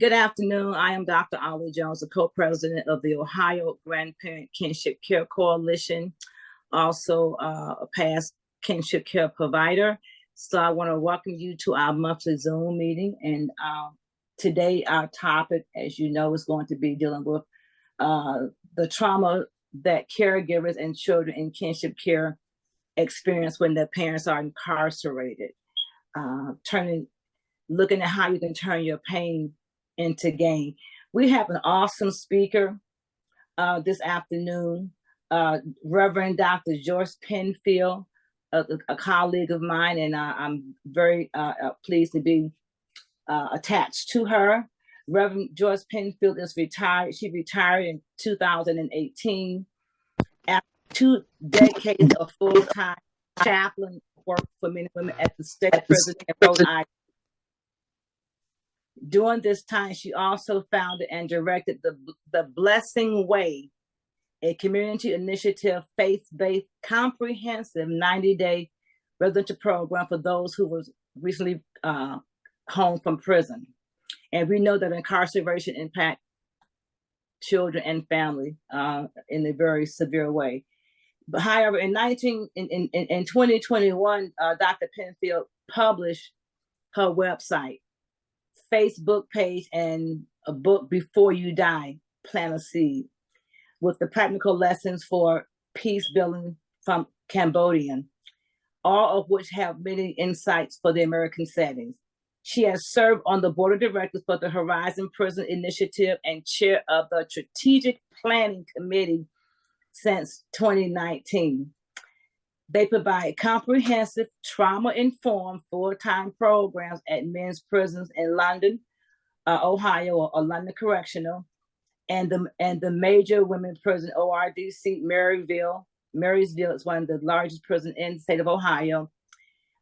Good afternoon. I am Dr. Ollie Jones, the co-president of the Ohio Grandparent Kinship Care Coalition, also a past kinship care provider. So I want to welcome you to our monthly Zoom meeting. And today our topic, as you know, is going to be dealing with the trauma that caregivers and children in kinship care experience when their parents are incarcerated. Looking at how you can turn your pain into gain. We have an awesome speaker this afternoon, Reverend Dr. Joyce Penfield, a colleague of mine, and I'm very pleased to be attached to her. Reverend Joyce Penfield is retired. She retired in 2018 after 2 decades of full-time chaplain work for men and women at the state prison in Rhode Island. During this time, she also founded and directed the Blessing Way, a community initiative, faith-based, comprehensive 90-day residential program for those who was recently home from prison. And we know that incarceration impacts children and family in a very severe way. But however, in 2021, Dr. Penfield published her website, Facebook page, and a book, Before You Die, Plant a Seed, with the practical lessons for peace building from Cambodian, all of which have many insights for the American settings. She has served on the board of directors for the Horizon Prison Initiative and chair of the Strategic Planning Committee since 2019. They provide comprehensive, trauma-informed, full-time programs at men's prisons in London, Ohio, or London Correctional, and the major women's prison, ORDC, Marysville. Marysville is one of the largest prisons in the state of Ohio.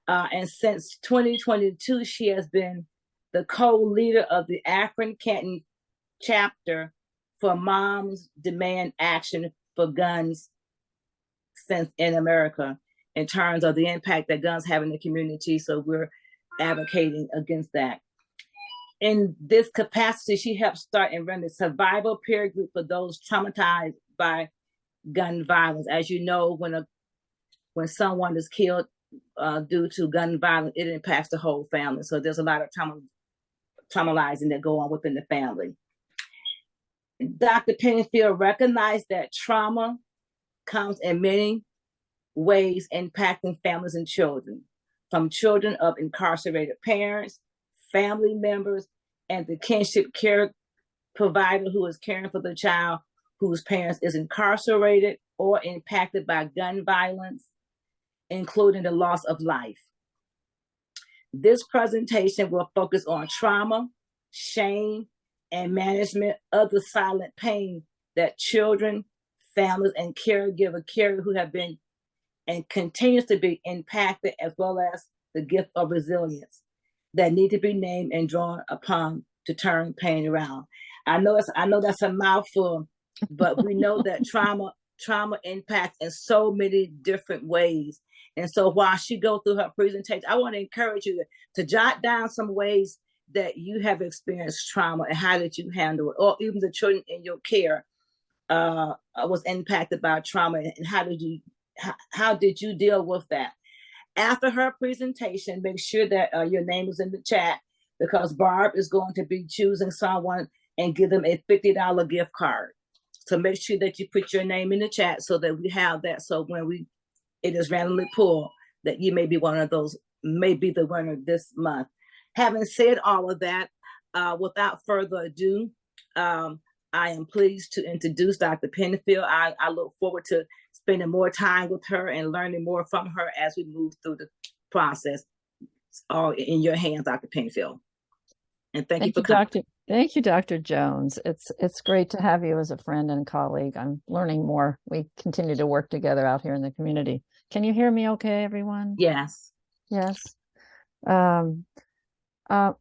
And since 2022, she has been the co-leader of the Akron Canton chapter for Moms Demand Action for Guns in America, in terms of the impact that guns have in the community. So we're advocating against that. In this capacity, she helped start and run the survival peer group for those traumatized by gun violence. As you know, when someone is killed due to gun violence, it impacts the whole family. So there's a lot of traumatizing that go on within the family. Dr. Penfield recognized that trauma comes in many ways, impacting families and children, from children of incarcerated parents, family members, and the kinship care provider who is caring for the child whose parents is incarcerated or impacted by gun violence, including the loss of life. This presentation will focus on trauma, shame, and management of the silent pain that children, families, and caregivers who have been and continues to be impacted, as well as the gift of resilience that need to be named and drawn upon to turn pain around. I know that's a mouthful, but we know that trauma impacts in so many different ways. And so while she goes through her presentation, I want to encourage you to jot down some ways that you have experienced trauma and how did you handle it, or even the children in your care was impacted by trauma, and how did you deal with that? After her presentation, make sure that your name is in the chat, because Barb is going to be choosing someone and give them a $50 gift card. So make sure that you put your name in the chat so that we have that. So when it is randomly pulled, that you may be one of those, may be the winner this month. Having said all of that, without further ado, I am pleased to introduce Dr. Penfield. I look forward to spending more time with her and learning more from her as we move through the process. It's all in your hands, Dr. Penfield. And thank you for coming. Thank you, Dr. Jones. It's great to have you as a friend and colleague. I'm learning more. We continue to work together out here in the community. Can you hear me okay, everyone? Yes. Yes.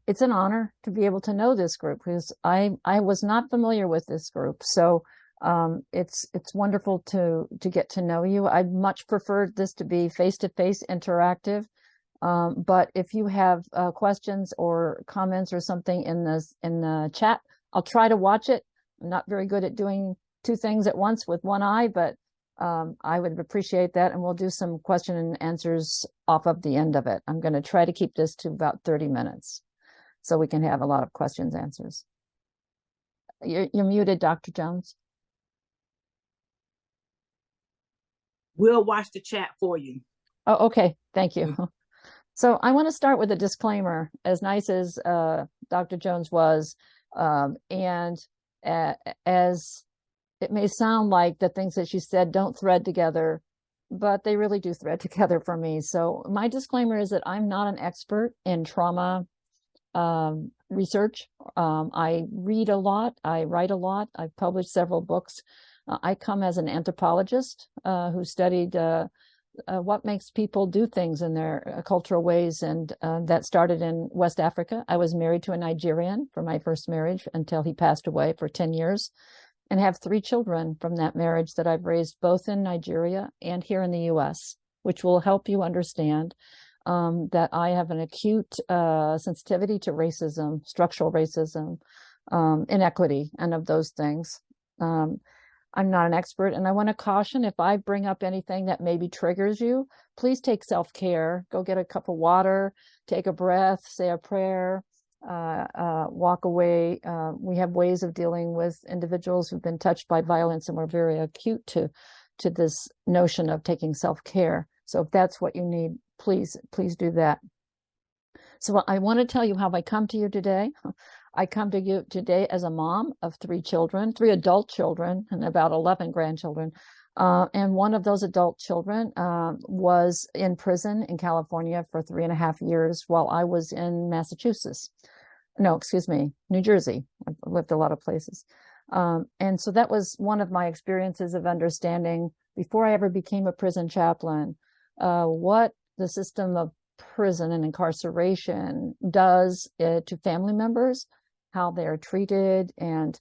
It's an honor to be able to know this group, because I was not familiar with this group. So it's wonderful to get to know you. I'd much preferred this to be face-to-face interactive. But if you have questions or comments or something in the chat, I'll try to watch it. I'm not very good at doing two things at once with one eye, but I would appreciate that. And we'll do some question and answers off of the end of it. I'm going to try to keep this to about 30 minutes so we can have a lot of questions, answers. You're muted, Dr. Jones. We'll watch the chat for you. Oh, okay. Thank you. So I want to start with a disclaimer, as nice as Dr. Jones was, and as it may sound like the things that she said don't thread together, but they really do thread together for me. So my disclaimer is that I'm not an expert in trauma research. I read a lot. I write a lot. I've published several books. I come as an anthropologist who studied what makes people do things in their cultural ways. And that started in West Africa. I was married to a Nigerian for my first marriage until he passed away for 10 years, and have 3 children from that marriage that I've raised both in Nigeria and here in the US, which will help you understand that I have an acute sensitivity to racism, structural racism, inequity, and of those things. I'm not an expert, and I want to caution, if I bring up anything that maybe triggers you, please take self-care. Go get a cup of water, take a breath, say a prayer, walk away. We have ways of dealing with individuals who've been touched by violence, and we're very acute to this notion of taking self-care. So if that's what you need, please do that. So I want to tell you how I come to you today. I come to you today as a mom of 3 children, 3 adult children, and about 11 grandchildren. And one of those adult children was in prison in California for 3.5 years while I was in Massachusetts. No, excuse me, New Jersey. I've lived a lot of places. And so that was one of my experiences of understanding, before I ever became a prison chaplain, what the system of prison and incarceration does to family members, how they are treated, and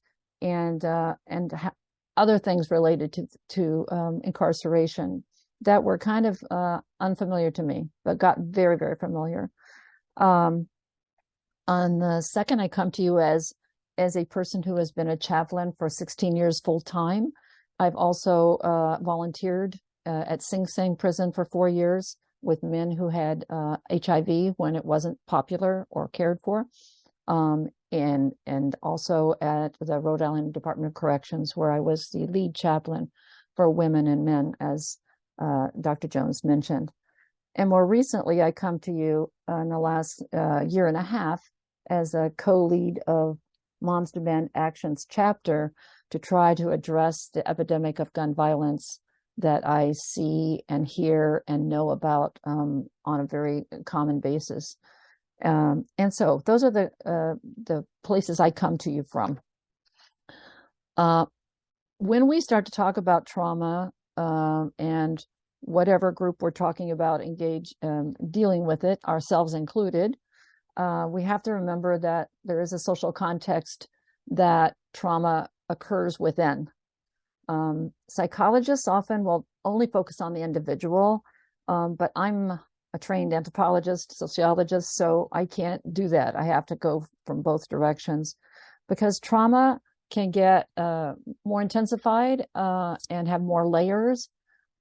other things related to incarceration that were kind of unfamiliar to me, but got very, very familiar. On the second, I come to you as a person who has been a chaplain for 16 years full time. I've also volunteered at Sing Sing prison for 4 years with men who had HIV when it wasn't popular or cared for. And also at the Rhode Island Department of Corrections, where I was the lead chaplain for women and men, as Dr. Jones mentioned. And more recently, I come to you in the last year and a half as a co-lead of Moms Demand Action's chapter to try to address the epidemic of gun violence that I see and hear and know about on a very common basis. And so those are the places I come to you from. When we start to talk about trauma and whatever group we're talking about dealing with it, ourselves included, we have to remember that there is a social context that trauma occurs within. Psychologists often will only focus on the individual, but I'm a trained anthropologist, sociologist, so I can't do that. I have to go from both directions, because trauma can get more intensified and have more layers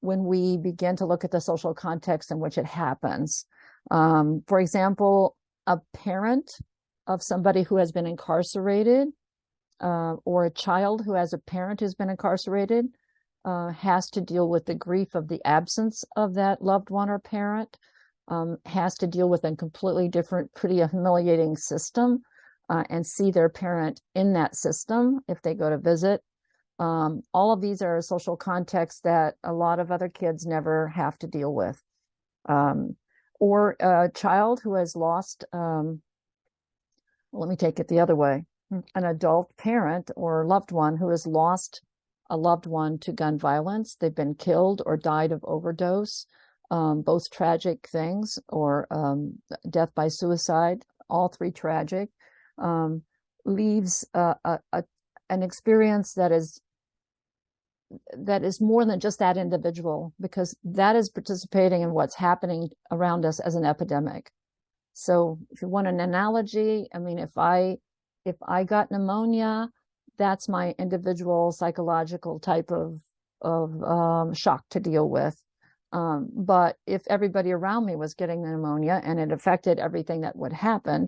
when we begin to look at the social context in which it happens. For example, a parent of somebody who has been incarcerated, or a child who has a parent who's been incarcerated, has to deal with the grief of the absence of that loved one or parent, has to deal with a completely different, pretty humiliating system, and see their parent in that system if they go to visit. All of these are social contexts that a lot of other kids never have to deal with. Or a child who has lost, let me take it the other way, an adult parent or loved one who has lost a loved one to gun violence. They've been killed or died of overdose, both tragic things, or death by suicide, all 3 tragic, leaves an experience that is that is more than just that individual, because that is participating in what's happening around us as an epidemic. So if you want an analogy, I mean, if I got pneumonia, that's my individual psychological type of shock to deal with. But if everybody around me was getting pneumonia and it affected everything that would happen,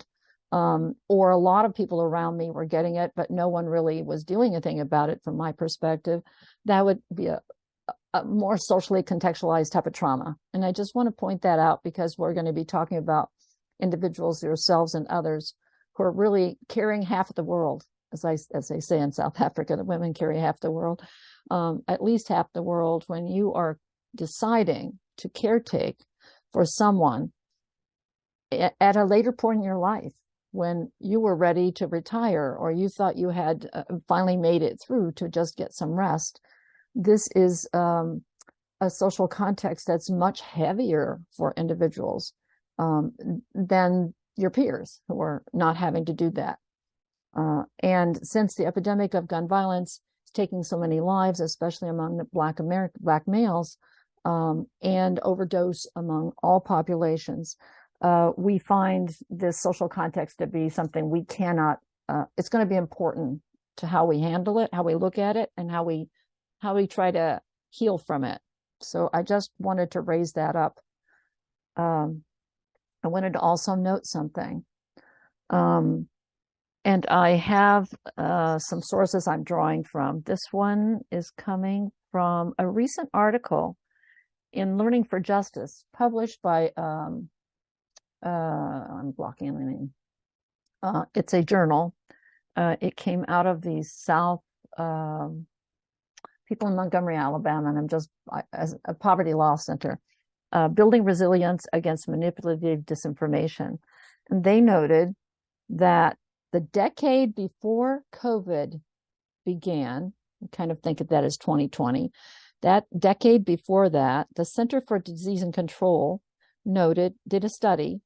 or a lot of people around me were getting it, but no one really was doing anything about it from my perspective, that would be a more socially contextualized type of trauma. And I just want to point that out, because we're going to be talking about individuals, yourselves and others, who are really carrying half of the world. As they say in South Africa, the women carry half the world, at least half the world. When you are deciding to caretake for someone at a later point in your life, when you were ready to retire, or you thought you had finally made it through to just get some rest, this is a social context that's much heavier for individuals than your peers who are not having to do that. And since the epidemic of gun violence is taking so many lives, especially among the Black males, and overdose among all populations, we find this social context to be something we cannot, it's going to be important to how we handle it, how we look at it, and how we try to heal from it. So I just wanted to raise that up. I wanted to also note something. And I have some sources I'm drawing from. This one is coming from a recent article in Learning for Justice, published by, I'm blocking the name. It's a journal. It came out of the South, people in Montgomery, Alabama, and as a poverty law center, building resilience against manipulative disinformation. And they noted that the decade before COVID began, I kind of think of that as 2020, that decade before that, the Center for Disease and Control did a study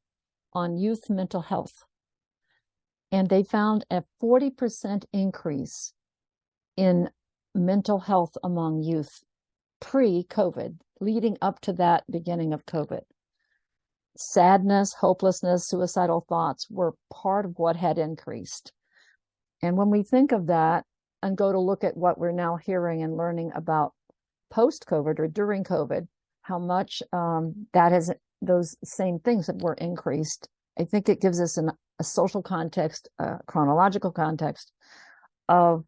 on youth mental health. And they found a 40% increase in mental health among youth pre-COVID, leading up to that beginning of COVID. Sadness, hopelessness, suicidal thoughts were part of what had increased. And when we think of that and go to look at what we're now hearing and learning about post-COVID or during COVID, how much that has, those same things that were increased, I think it gives us a social context, a chronological context of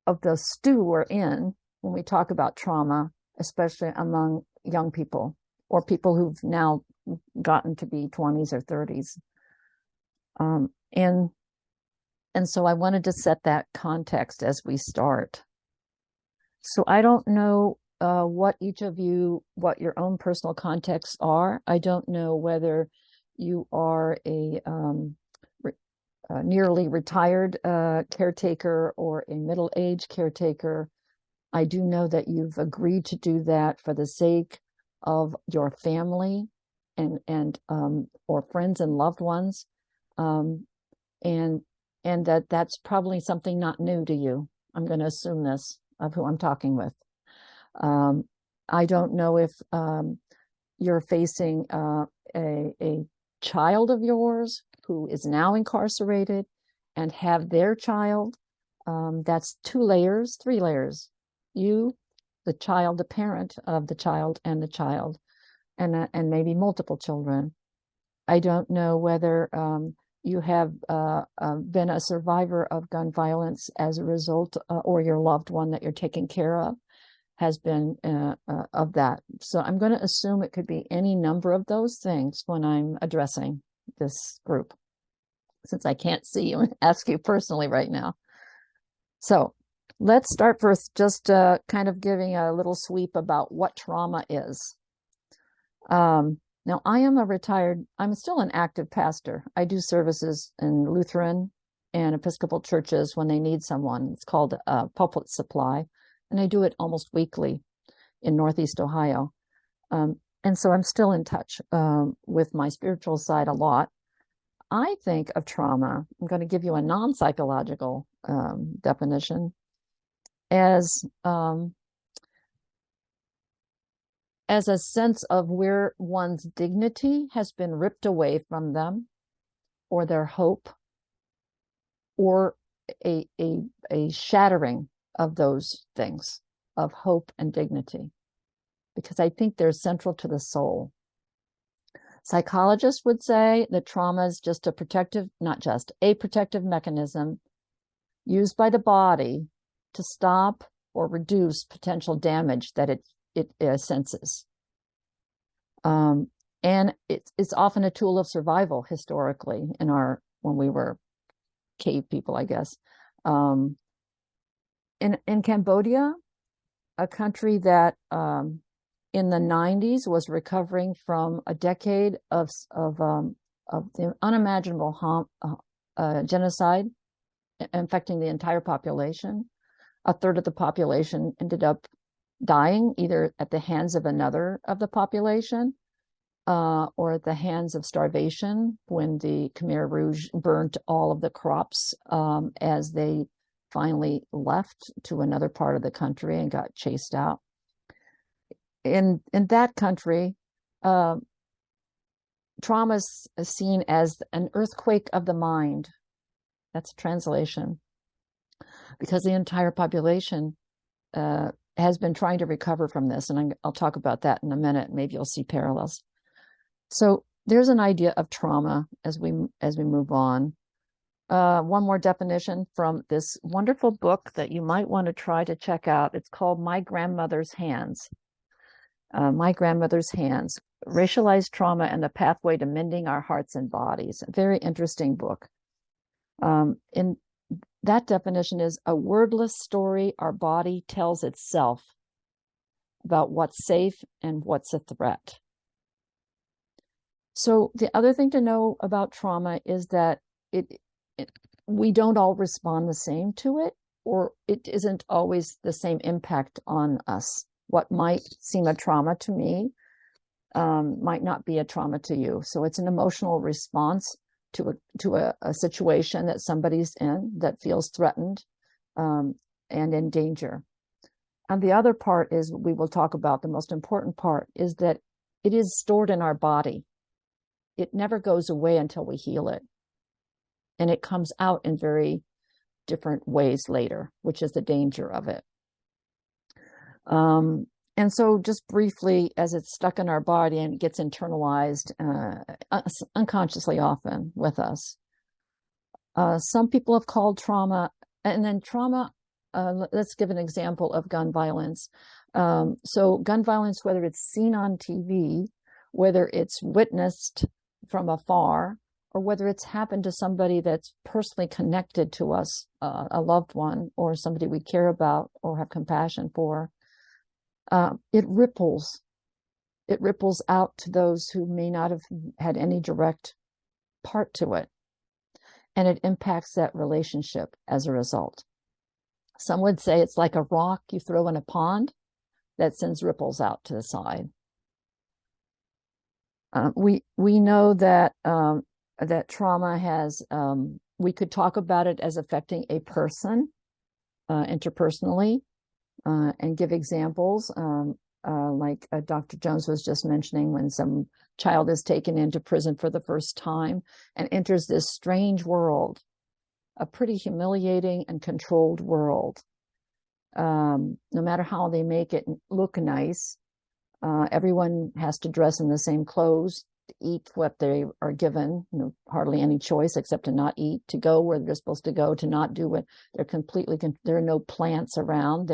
the stew we're in when we talk about trauma, especially among young people or people who've now gotten to be 20s or 30s. And so I wanted to set that context as we start. So I don't know what each of you, what your own personal contexts are. I don't know whether you are a nearly retired caretaker or a middle-aged caretaker. I do know that you've agreed to do that for the sake of your family and or friends and loved ones, and that's probably something not new to you. I'm going to assume this of who I'm talking with. I don't know if you're facing a child of yours who is now incarcerated and have their child. That's 2 layers, 3 layers. You, the child, the parent of the child, and the child, and maybe multiple children. I don't know whether you have been a survivor of gun violence as a result, or your loved one that you're taking care of has been of that. So I'm going to assume it could be any number of those things when I'm addressing this group, since I can't see you and ask you personally right now. So let's start first, just kind of giving a little sweep about what trauma is. Now, I'm still an active pastor. I do services in Lutheran and Episcopal churches when they need someone. It's called pulpit supply, and I do it almost weekly in Northeast Ohio. And so I'm still in touch with my spiritual side a lot. I think of trauma, I'm going to give you a non-psychological definition, as as a sense of where one's dignity has been ripped away from them, or their hope, or a shattering of those things, of hope and dignity, because I think they're central to the soul. Psychologists would say that trauma is just not just a protective mechanism used by the body to stop or reduce potential damage that it senses. And it's often a tool of survival historically when we were cave people, I guess. In Cambodia, a country that in the 90s was recovering from a decade of the unimaginable genocide infecting the entire population. A third of the population ended up dying either at the hands of another of the population or at the hands of starvation when the Khmer Rouge burnt all of the crops as they finally left to another part of the country and got chased out. In that country, trauma is seen as an earthquake of the mind. That's a translation. Because the entire population has been trying to recover from this. And I'll talk about that in a minute. Maybe you'll see parallels. So there's an idea of trauma as we move on. One more definition from this wonderful book that you might want to try to check out. It's called My Grandmother's Hands. My Grandmother's Hands, Racialized Trauma and the Pathway to Mending Our Hearts and Bodies. A very interesting book. In that definition is a wordless story our body tells itself about what's safe and what's a threat. So the other thing to know about trauma is that we don't all respond the same to it, or it isn't always the same impact on us. What might seem a trauma to me might not be a trauma to you. So it's an emotional response to a situation that somebody's in that feels threatened and in danger. And the other part is, we will talk about the most important part, is that it is stored in our body. It never goes away until we heal it. And it comes out in very different ways later, which is the danger of it. And so just briefly, as it's stuck in our body and it gets internalized unconsciously often with us. Some people have called trauma, and then trauma, let's give an example of gun violence. So gun violence, whether it's seen on TV, whether it's witnessed from afar, or whether it's happened to somebody that's personally connected to us, a loved one, or somebody we care about or have compassion for, it ripples out to those who may not have had any direct part to it. And it impacts that relationship as a result. Some would say it's like a rock you throw in a pond that sends ripples out to the side. We know that that trauma has, we could talk about it as affecting a person interpersonally, and give examples, like Dr. Jones was just mentioning, when some child is taken into prison for the first time and enters this strange world, a pretty humiliating and controlled world. No matter how they make it look nice, everyone has to dress in the same clothes, to eat what they are given, hardly any choice except to not eat, to go where they're supposed to go, to not do what they're completely, there are no plants around.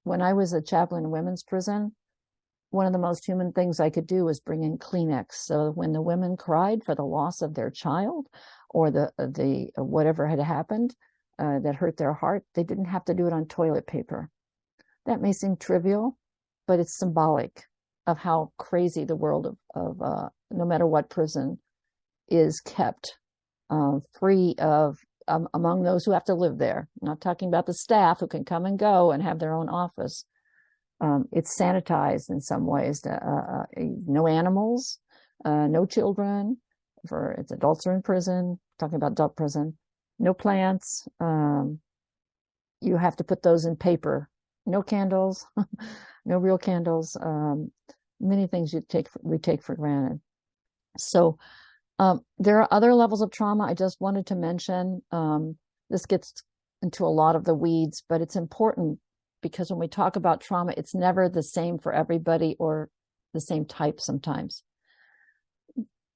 When I was a chaplain in women's prison, one of the most human things I could do was bring in Kleenex. So when the women cried for the loss of their child or the whatever had happened that hurt their heart, they didn't have to do it on toilet paper. That may seem trivial, but it's symbolic of how crazy the world of no matter what prison is kept free of among those who have to live there. I'm not talking about the staff who can come and go and have their own office. It's sanitized in some ways. No animals, no children. It's adults are in prison. Talking about adult prison. No plants. You have to put those in paper no candles, no real candles, many things we take for granted. So there are other levels of trauma I just wanted to mention. This gets into a lot of the weeds, but it's important because when we talk about trauma, it's never the same for everybody or the same type sometimes.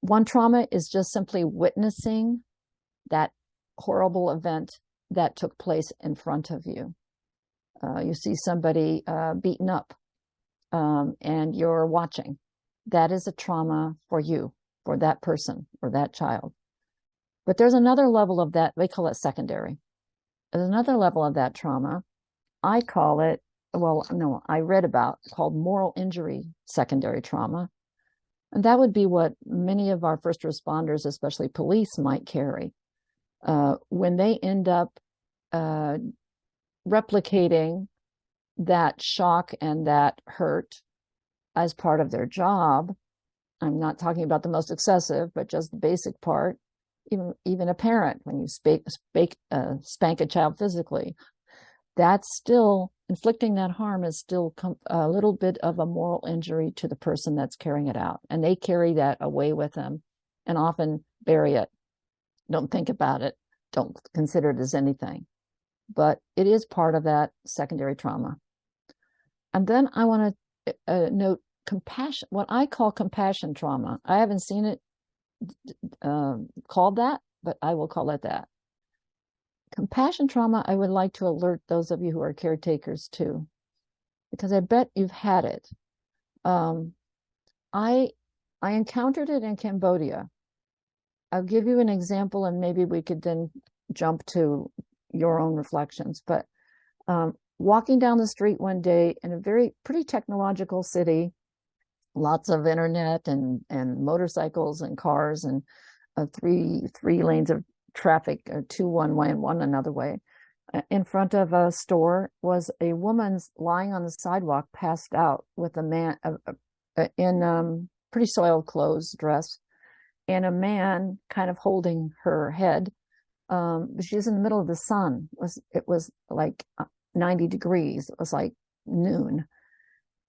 One trauma is just simply witnessing that horrible event that took place in front of you. You see somebody beaten up and you're watching. That is a trauma for you, for that person or that child. But there's another level of that, they call it secondary. There's another level of that trauma. I call it, I read about called moral injury secondary trauma. And that would be what many of our first responders, especially police, might carry. When they end up replicating that shock and that hurt as part of their job, I'm not talking about the most excessive, but just the basic part. Even a parent, when you spank a child physically, that's still inflicting that harm is still a little bit of a moral injury to the person that's carrying it out. And they carry that away with them and often bury it. Don't think about it. Don't consider it as anything. But it is part of that secondary trauma. And then I want to note compassion, what I call compassion trauma. I haven't seen it called that, but I will call it that. Compassion trauma, I would like to alert those of you who are caretakers too, because I bet you've had it. I encountered it in Cambodia. I'll give you an example and maybe we could then jump to your own reflections. But walking down the street one day in a pretty technological city, lots of internet and motorcycles and cars and three lanes of traffic, two one way and one another way. In front of a store was a woman lying on the sidewalk, passed out, with a man in pretty soiled clothes, dress, and a man kind of holding her head. She was in the middle of the sun. It was like 90 degrees. It was like noon.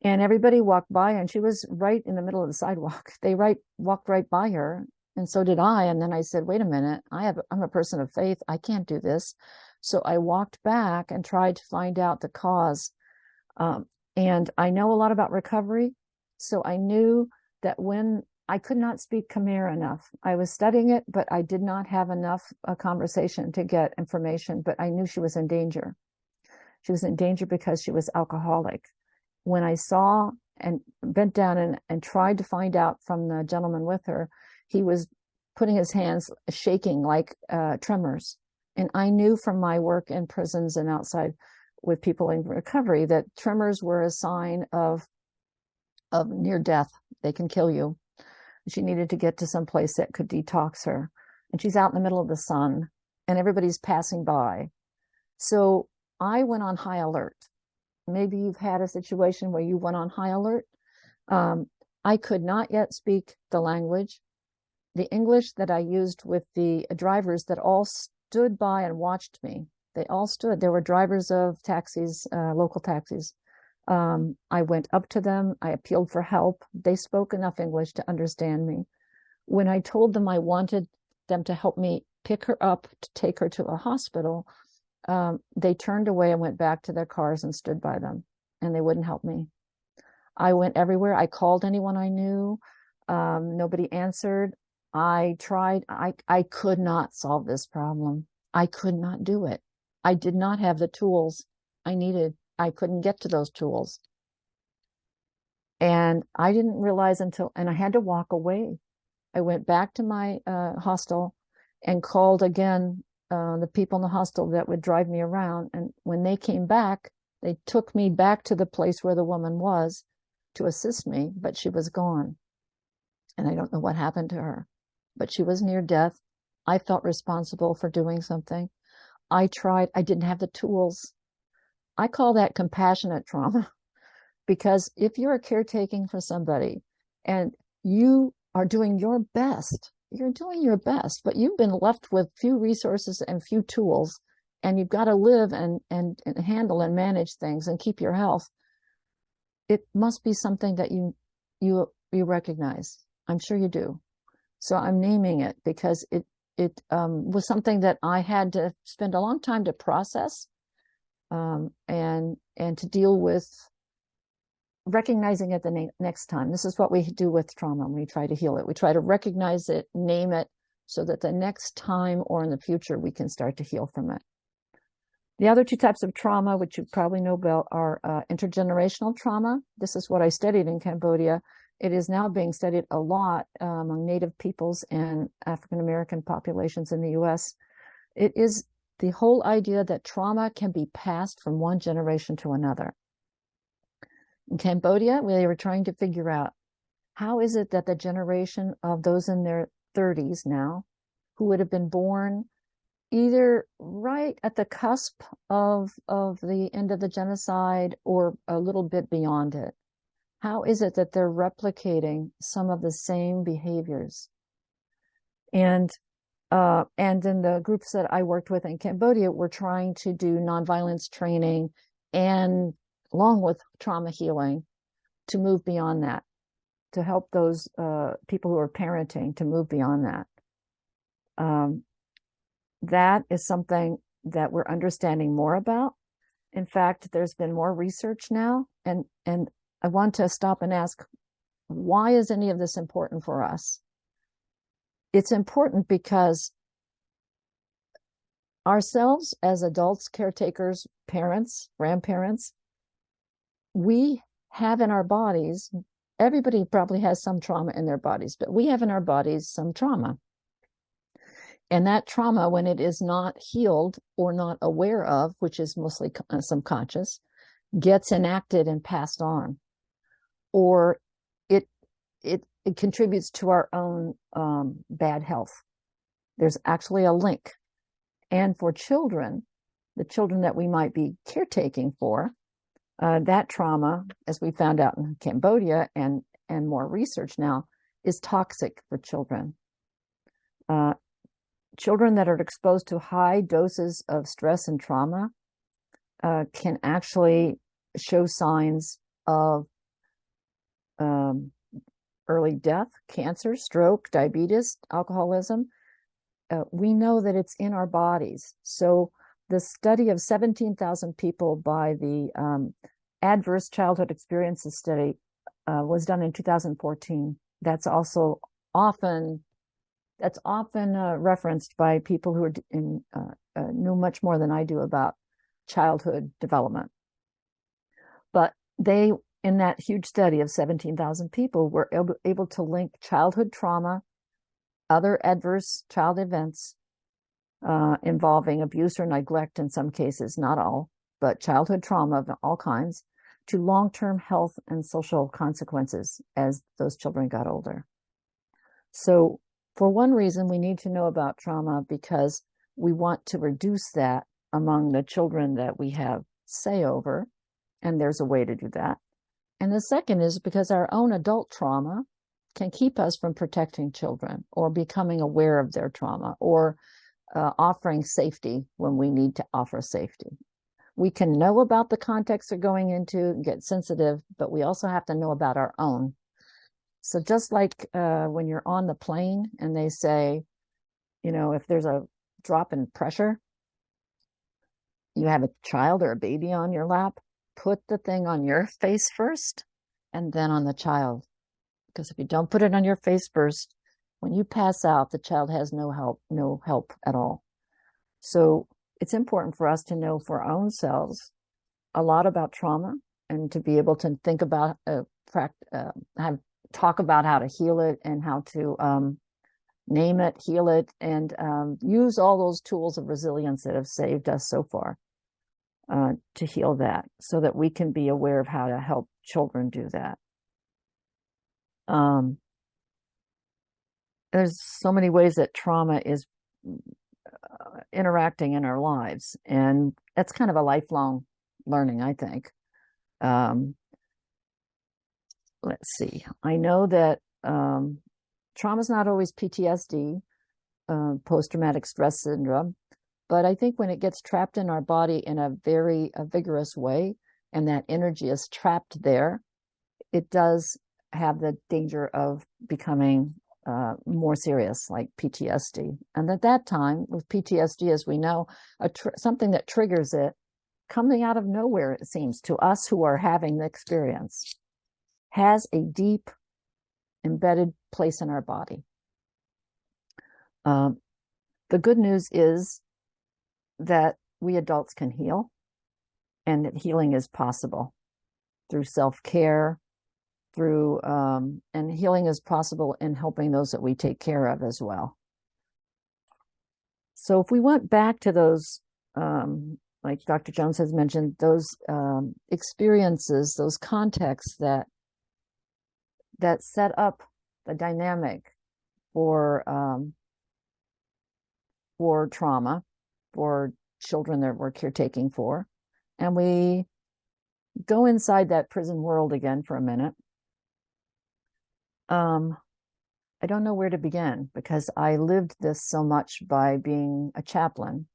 And everybody walked by, and she was right in the middle of the sidewalk. They walked right by her, and so did I. And then I said, wait a minute, I'm a person of faith. I can't do this. So I walked back and tried to find out the cause. And I know a lot about recovery. So I knew that when I could not speak Khmer enough, I was studying it, but I did not have enough conversation to get information. But I knew she was in danger. She was in danger because she was alcoholic. When I saw and bent down and tried to find out from the gentleman with her, he was putting his hands shaking like tremors. And I knew from my work in prisons and outside with people in recovery that tremors were a sign of near death. They can kill you. She needed to get to some place that could detox her. And she's out in the middle of the sun and everybody's passing by. So I went on high alert. Maybe you've had a situation where you went on high alert. I could not yet speak the language. The English that I used with the drivers that all stood by and watched me. They all stood. There were drivers of taxis, local taxis. I went up to them. I appealed for help. They spoke enough English to understand me. When I told them I wanted them to help me pick her up to take her to a hospital, they turned away and went back to their cars and stood by them, and they wouldn't help me. I went everywhere. I called anyone I knew. Nobody answered. I tried. I could not solve this problem. I could not do it. I did not have the tools I needed. I couldn't get to those tools. And I didn't realize and I had to walk away. I went back to my hostel and called again the people in the hostel that would drive me around. And when they came back, they took me back to the place where the woman was to assist me, but she was gone. And I don't know what happened to her, but she was near death. I felt responsible for doing something. I tried. I didn't have the tools. I call that compassionate trauma, because if you're caretaking for somebody and you are doing your best, you're doing your best, but you've been left with few resources and few tools, and you've got to live and handle and manage things and keep your health, it must be something that you recognize. I'm sure you do. So I'm naming it because it was something that I had to spend a long time to process, and to deal with, recognizing it the next time. This is what we do with trauma when we try to heal it. We try to recognize it, name it, so that the next time or in the future we can start to heal from it. The other two types of trauma, which you probably know about, are intergenerational trauma. This is what I studied in Cambodia. It is now being studied a lot among Native peoples and African American populations in the US. It is the whole idea that trauma can be passed from one generation to another. In Cambodia, they were trying to figure out, how is it that the generation of those in their 30s now, who would have been born either right at the cusp of the end of the genocide or a little bit beyond it, how is it that they're replicating some of the same behaviors? And in the groups that I worked with in Cambodia, we're trying to do nonviolence training and along with trauma healing to move beyond that, to help those people who are parenting to move beyond that. That is something that we're understanding more about. In fact, there's been more research now, and I want to stop and ask, why is any of this important for us? It's important because ourselves as adults, caretakers, parents, grandparents, we have in our bodies, everybody probably has some trauma in their bodies, but we have in our bodies some trauma. And that trauma, when it is not healed or not aware of, which is mostly subconscious, gets enacted and passed on, or it contributes to our own bad health. There's actually a link. And for children, the children that we might be caretaking for, that trauma, as we found out in Cambodia and more research now, is toxic for children. Children that are exposed to high doses of stress and trauma can actually show signs of early death, cancer, stroke, diabetes, alcoholism. We know that it's in our bodies. So the study of 17,000 people by the Adverse Childhood Experiences Study was done in 2014. That's also often referenced by people who are know much more than I do about childhood development. But they, in that huge study of 17,000 people, were able to link childhood trauma, other adverse child events involving abuse or neglect in some cases, not all, but childhood trauma of all kinds, to long-term health and social consequences as those children got older. So for one reason, we need to know about trauma because we want to reduce that among the children that we have say over, and there's a way to do that. And the second is because our own adult trauma can keep us from protecting children or becoming aware of their trauma or offering safety when we need to offer safety. We can know about the context they're going into and get sensitive, but we also have to know about our own. So just like when you're on the plane and they say, if there's a drop in pressure, you have a child or a baby on your lap, put the thing on your face first and then on the child. Because if you don't put it on your face first, when you pass out, the child has no help at all. So it's important for us to know for our own selves a lot about trauma and to be able to think about, talk about how to heal it and how to name it, heal it, and use all those tools of resilience that have saved us so far to heal that so that we can be aware of how to help children do that. There's so many ways that trauma is interacting in our lives, and that's kind of a lifelong learning, I think. Let's see. I know that trauma is not always PTSD, post-traumatic stress syndrome. But I think when it gets trapped in our body in a very vigorous way, and that energy is trapped there, it does have the danger of becoming more serious, like PTSD. And at that time, with PTSD, as we know, something that triggers it, coming out of nowhere, it seems to us who are having the experience, has a deep embedded place in our body. The good news is that we adults can heal, and that healing is possible through self-care, and healing is possible in helping those that we take care of as well. So if we went back to those, like Dr. Jones has mentioned, those experiences, those contexts that set up the dynamic for trauma, for children that we're caretaking for, and we go inside that prison world again for a minute. I don't know where to begin, because I lived this so much by being a chaplain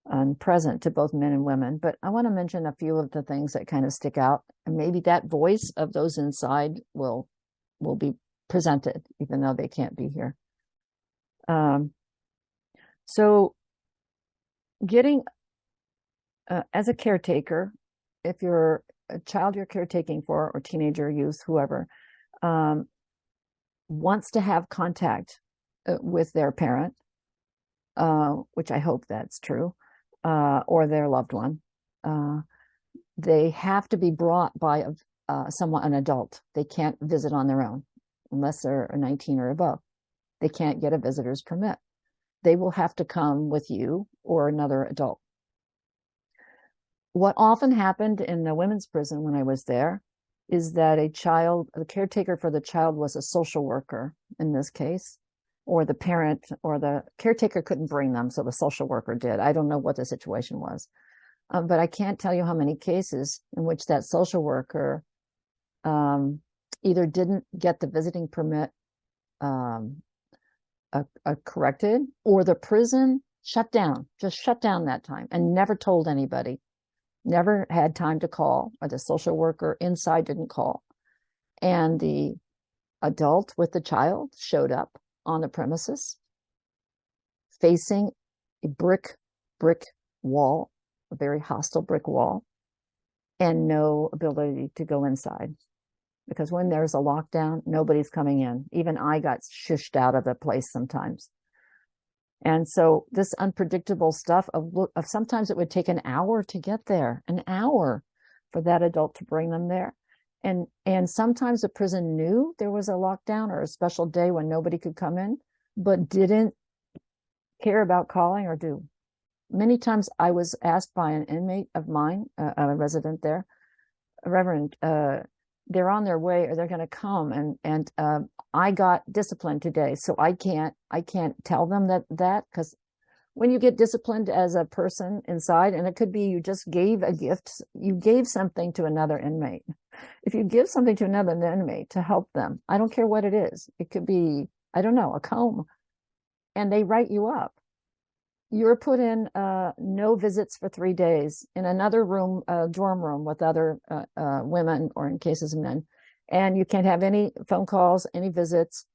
and present to both men and women. But I want to mention a few of the things that kind of stick out, and maybe that voice of those inside will be presented, even though they can't be here. So getting as a caretaker, if you're a child you're caretaking for, or teenager, youth, whoever, wants to have contact with their parent, which I hope that's true, or their loved one, they have to be brought by an adult. They can't visit on their own unless they're 19 or above. They can't get a visitor's permit. They will have to come with you or another adult. What often happened in the women's prison when I was there is that the caretaker for the child was a social worker in this case, or the parent or the caretaker couldn't bring them, so the social worker did. I don't know what the situation was, but I can't tell you how many cases in which that social worker either didn't get the visiting permit corrected, or the prison shut down that time and never told anybody. Never had time to call, or the social worker inside didn't call. And the adult with the child showed up on the premises facing a brick wall, a very hostile brick wall, and no ability to go inside. Because when there's a lockdown, nobody's coming in. Even I got shushed out of the place sometimes. And so this unpredictable stuff of sometimes it would take an hour to get there, an hour for that adult to bring them there. And sometimes the prison knew there was a lockdown or a special day when nobody could come in, but didn't care about calling or do. Many times I was asked by an inmate of mine, a resident there, Reverend, they're on their way, or they're going to come, and I got disciplined today, so I can't tell them that because when you get disciplined as a person inside, and it could be you just gave a gift, you gave something to another inmate. If you give something to another inmate to help them, I don't care what it is. It could be, I don't know, a comb, and they write you up. You're put in no visits for 3 days in another room, dorm room with other women, or in cases of men. And you can't have any phone calls, any visits,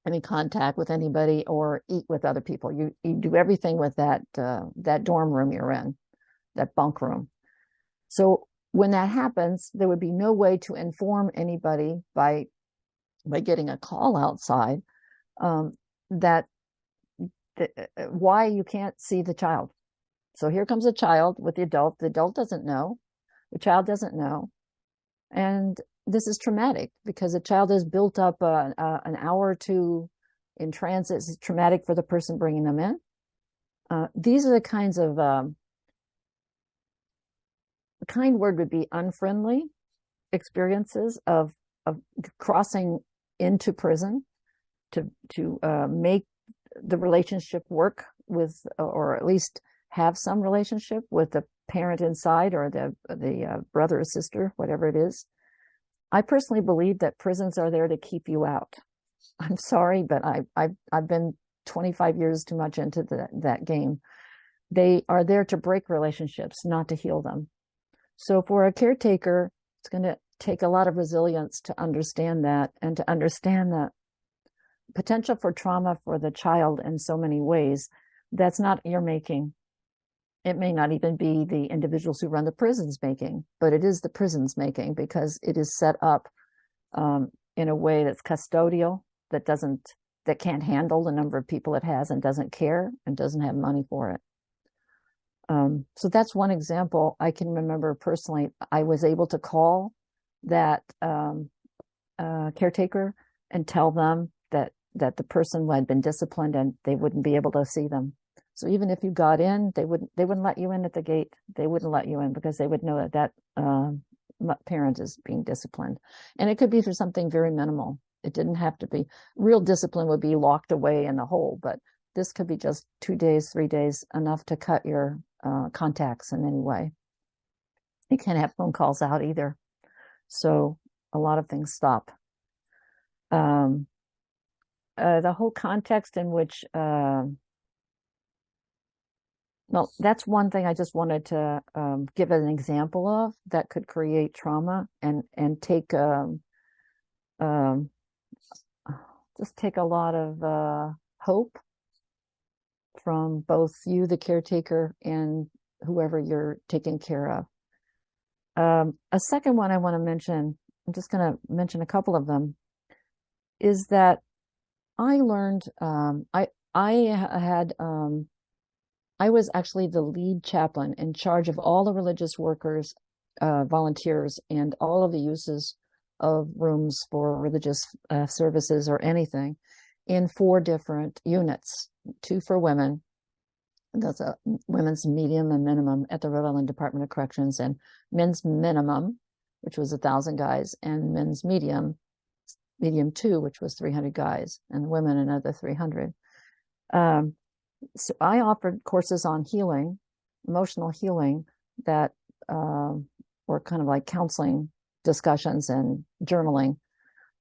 any contact with anybody, or eat with other people. You do everything with that dorm room you're in, that bunk room. So when that happens, there would be no way to inform anybody by getting a call outside that why you can't see the child. So here comes a child with the adult. The adult doesn't know. The child doesn't know. And this is traumatic, because the child has built up an hour or two in transit. It's traumatic for the person bringing them in. These are the kinds of, the kind word would be unfriendly experiences of crossing into prison to make the relationship work with, or at least have some relationship with the parent inside, or the brother or sister, whatever it is. I personally believe that prisons are there to keep you out. I'm sorry, but I've been 25 years too much into that game. They are there to break relationships, not to heal them. So for a caretaker, it's going to take a lot of resilience to understand that, and to understand that potential for trauma for the child in so many ways, that's not your making. It may not even be the individuals who run the prisons making, but it is the prisons making, because it is set up in a way that's custodial, that can't handle the number of people it has, and doesn't care, and doesn't have money for it. So that's one example I can remember personally. I was able to call that caretaker and tell them that the person had been disciplined, and they wouldn't be able to see them. So even if you got in, they wouldn't let you in at the gate. They wouldn't let you in, because they would know that parent is being disciplined. And it could be for something very minimal. It didn't have to be real discipline, would be locked away in a hole, but this could be just 2 days, 3 days, enough to cut your contacts in any way. You can't have phone calls out either. So a lot of things stop. The whole context in which, well, that's one thing I just wanted to give an example of that could create trauma, and take just take a lot of hope from both you, the caretaker, and whoever you're taking care of. A second one I want to mention, I'm just going to mention a couple of them, is that I learned, I was actually the lead chaplain in charge of all the religious workers, volunteers, and all of the uses of rooms for religious services or anything in 4 different units, 2 for women. That's a women's medium and minimum at the Rhode Island Department of Corrections, and men's minimum, which was 1,000 guys, and men's medium 2, which was 300 guys, and women another 300. So I offered courses on healing, emotional healing, that were kind of like counseling discussions and journaling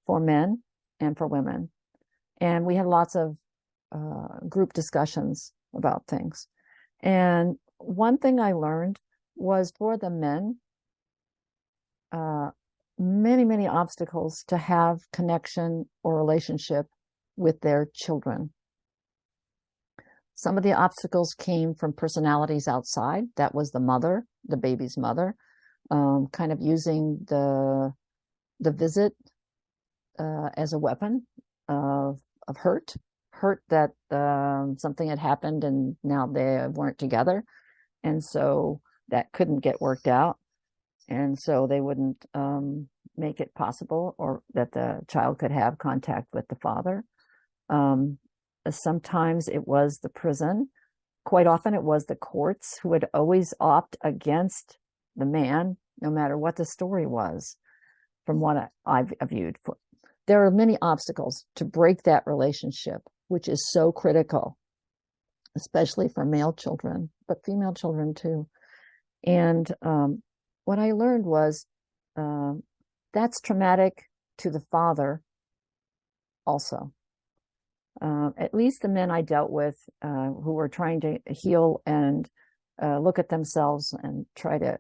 for men and for women. And we had lots of group discussions about things. And one thing I learned was, for the men, many, many obstacles to have connection or relationship with their children. Some of the obstacles came from personalities outside. That was the mother, the baby's mother, kind of using the visit as a weapon of hurt that something had happened and now they weren't together. And so that couldn't get worked out. And so they wouldn't make it possible, or that the child could have contact with the father. Sometimes it was the prison. Quite often it was the courts who would always opt against the man, no matter what the story was, from what I've viewed. There are many obstacles to break that relationship, which is so critical, especially for male children, but female children too. And what I learned was that's traumatic to the father also. At least the men I dealt with who were trying to heal and look at themselves and try to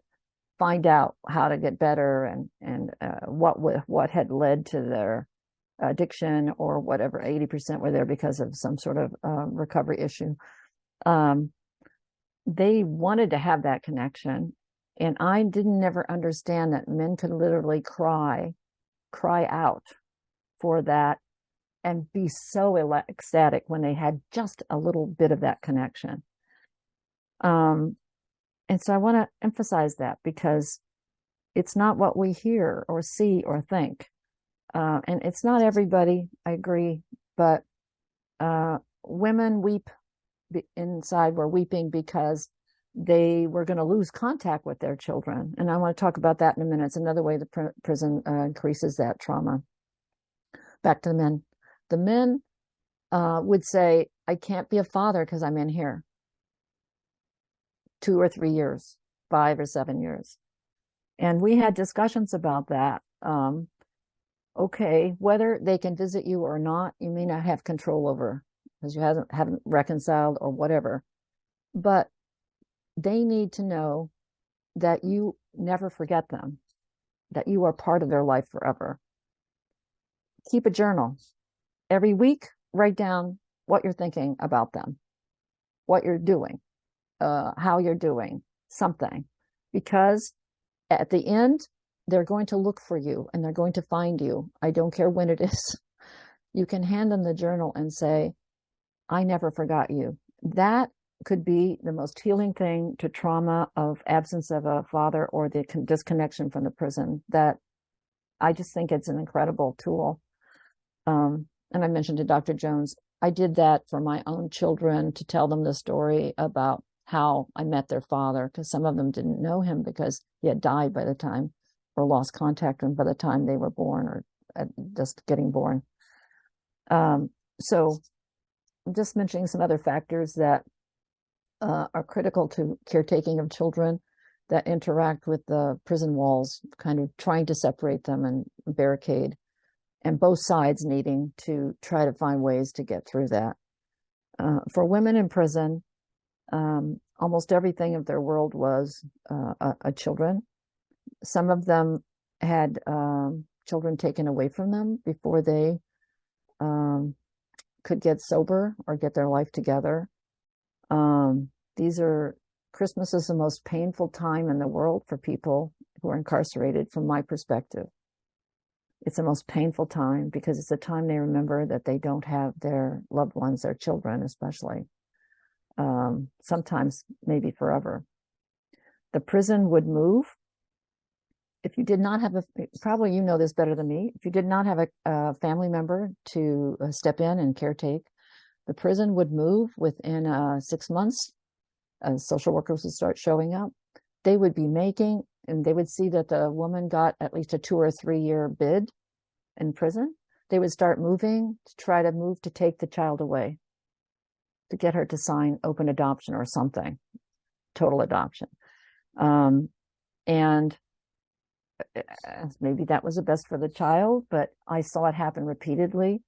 find out how to get better, and what had led to their addiction or whatever. 80% were there because of some sort of recovery issue. They wanted to have that connection, and I didn't never understand that men could literally cry out for that and be so ecstatic when they had just a little bit of that connection. And so I want to emphasize that, because it's not what we hear or see or think. And it's not everybody, I agree, but women weep inside, were weeping because they were going to lose contact with their children. And I want to talk about that in a minute. It's another way the prison increases that trauma. Back to the men. The men would say, I can't be a father because I'm in here 2 or 3 years, 5 or 7 years. And we had discussions about that. Okay, whether they can visit you or not, you may not have control over, because you haven't reconciled or whatever. But they need to know that you never forget them, that you are part of their life forever. Keep a journal. Every week, write down what you're thinking about them, what you're doing, how you're doing, something. Because at the end, they're going to look for you and they're going to find you. I don't care when it is. You can hand them the journal and say, I never forgot you. That could be the most healing thing to trauma of absence of a father or the disconnection from the prison. That I just think it's an incredible tool. And I mentioned to Dr. Jones, I did that for my own children to tell them the story about how I met their father, because some of them didn't know him because he had died by the time, or lost contact with him by the time they were born, or just getting born. So I'm just mentioning some other factors that are critical to caretaking of children that interact with the prison walls, kind of trying to separate them and barricade, and both sides needing to try to find ways to get through that. For women in prison, almost everything of their world was children. Some of them had children taken away from them before they could get sober or get their life together. Christmas is the most painful time in the world for people who are incarcerated, from my perspective. It's the most painful time because it's a time they remember that they don't have their loved ones, their children especially, sometimes maybe forever. The prison would move. If you did not have probably you know this better than me, if you did not have a family member to step in and caretake, the prison would move within 6 months. Social workers would start showing up. They would be making, and they would see that the woman got at least a 2 or 3 year bid in prison. They would start moving to try to move to take the child away, to get her to sign open adoption or something, total adoption. And maybe that was the best for the child, but I saw it happen repeatedly.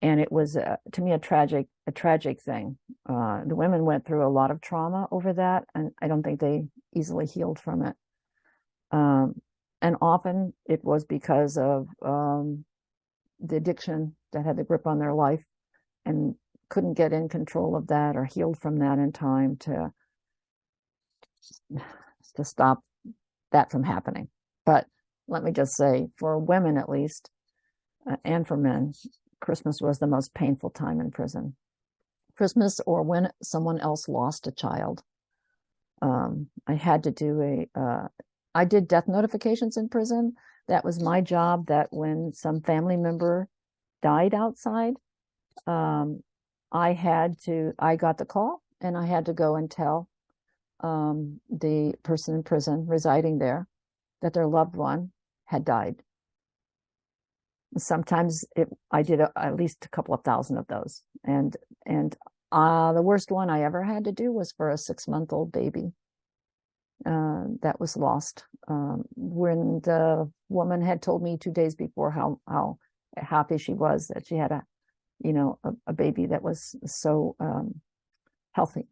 And it was, to me, a tragic thing. The women went through a lot of trauma over that, and I don't think they easily healed from it. And often it was because of the addiction that had the grip on their life, and couldn't get in control of that or healed from that in time to stop that from happening. But let me just say, for women at least, and for men, Christmas was the most painful time in prison. Christmas, or when someone else lost a child. I had to do I did death notifications in prison. That was my job, that when some family member died outside, I got the call and I had to go and tell the person in prison residing there that their loved one had died. Sometimes I did at least a couple of thousand of those. And the worst one I ever had to do was for a 6-month-old baby that was lost. When the woman had told me 2 days before how happy she was that she had a baby that was so healthy.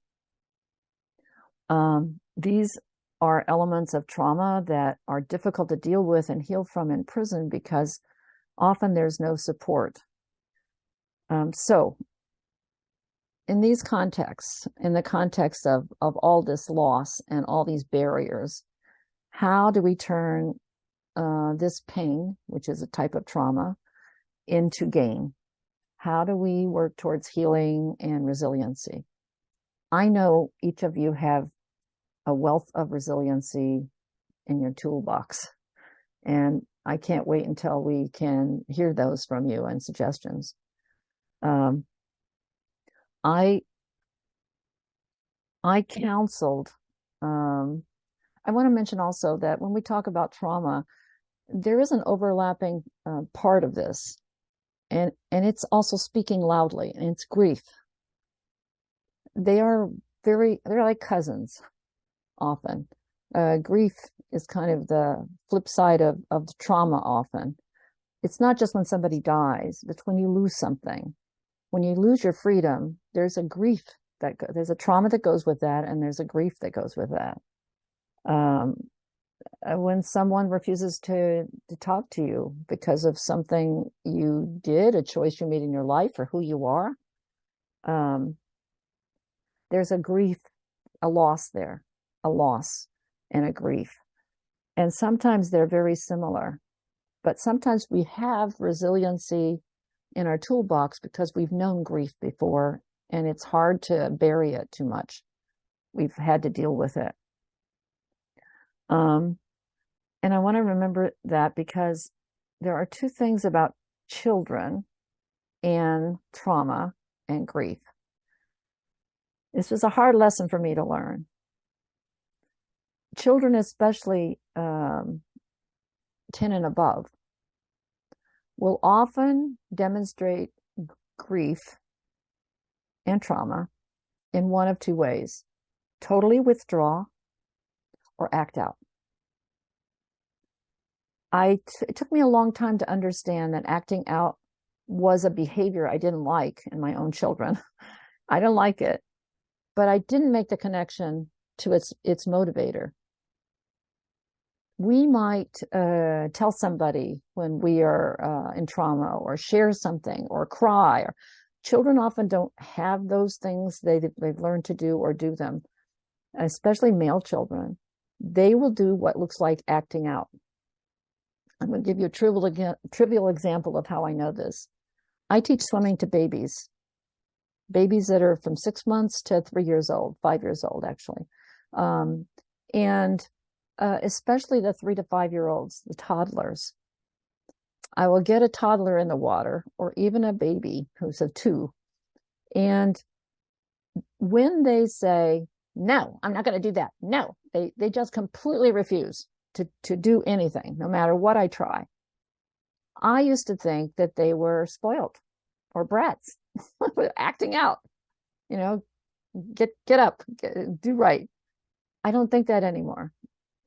These are elements of trauma that are difficult to deal with and heal from in prison because often there's no support. So in these contexts, in the context of all this loss and all these barriers, how do we turn this pain, which is a type of trauma, into gain? How do we work towards healing and resiliency? I know each of you have a wealth of resiliency in your toolbox, and I can't wait until we can hear those from you and suggestions. I counseled. I want to mention also that when we talk about trauma, there is an overlapping part of this, and it's also speaking loudly, and it's grief. They're like cousins often. Grief is kind of the flip side of the trauma often. It's not just when somebody dies, it's when you lose something. When you lose your freedom, there's a grief there's a trauma that goes with that, and there's a grief that goes with that. When someone refuses to talk to you because of something you did, a choice you made in your life, or who you are, there's a grief, a loss there, a loss and a grief. And sometimes they're very similar, but sometimes we have resiliency in our toolbox because we've known grief before, and it's hard to bury it too much. We've had to deal with it. And I want to remember that because there are two things about children and trauma and grief. This was a hard lesson for me to learn. Children, especially 10 and above, will often demonstrate grief and trauma in one of two ways: totally withdraw or act out. It took me a long time to understand that acting out was a behavior I didn't like in my own children. I don't like it, but I didn't make the connection to its motivator. We might tell somebody when we are in trauma, or share something, or cry. Or children often don't have those things they've learned to do or do them, especially male children. They will do what looks like acting out. I'm going to give you a trivial example of how I know this. I teach swimming to babies that are from 6 months to 3 years old, 5 years old, actually. Especially the 3 to 5 year olds, the toddlers. I will get a toddler in the water, or even a baby who's a 2. And when they say, no, I'm not going to do that. No, they just completely refuse to do anything, no matter what I try. I used to think that they were spoiled or brats, acting out, get up, do right. I don't think that anymore.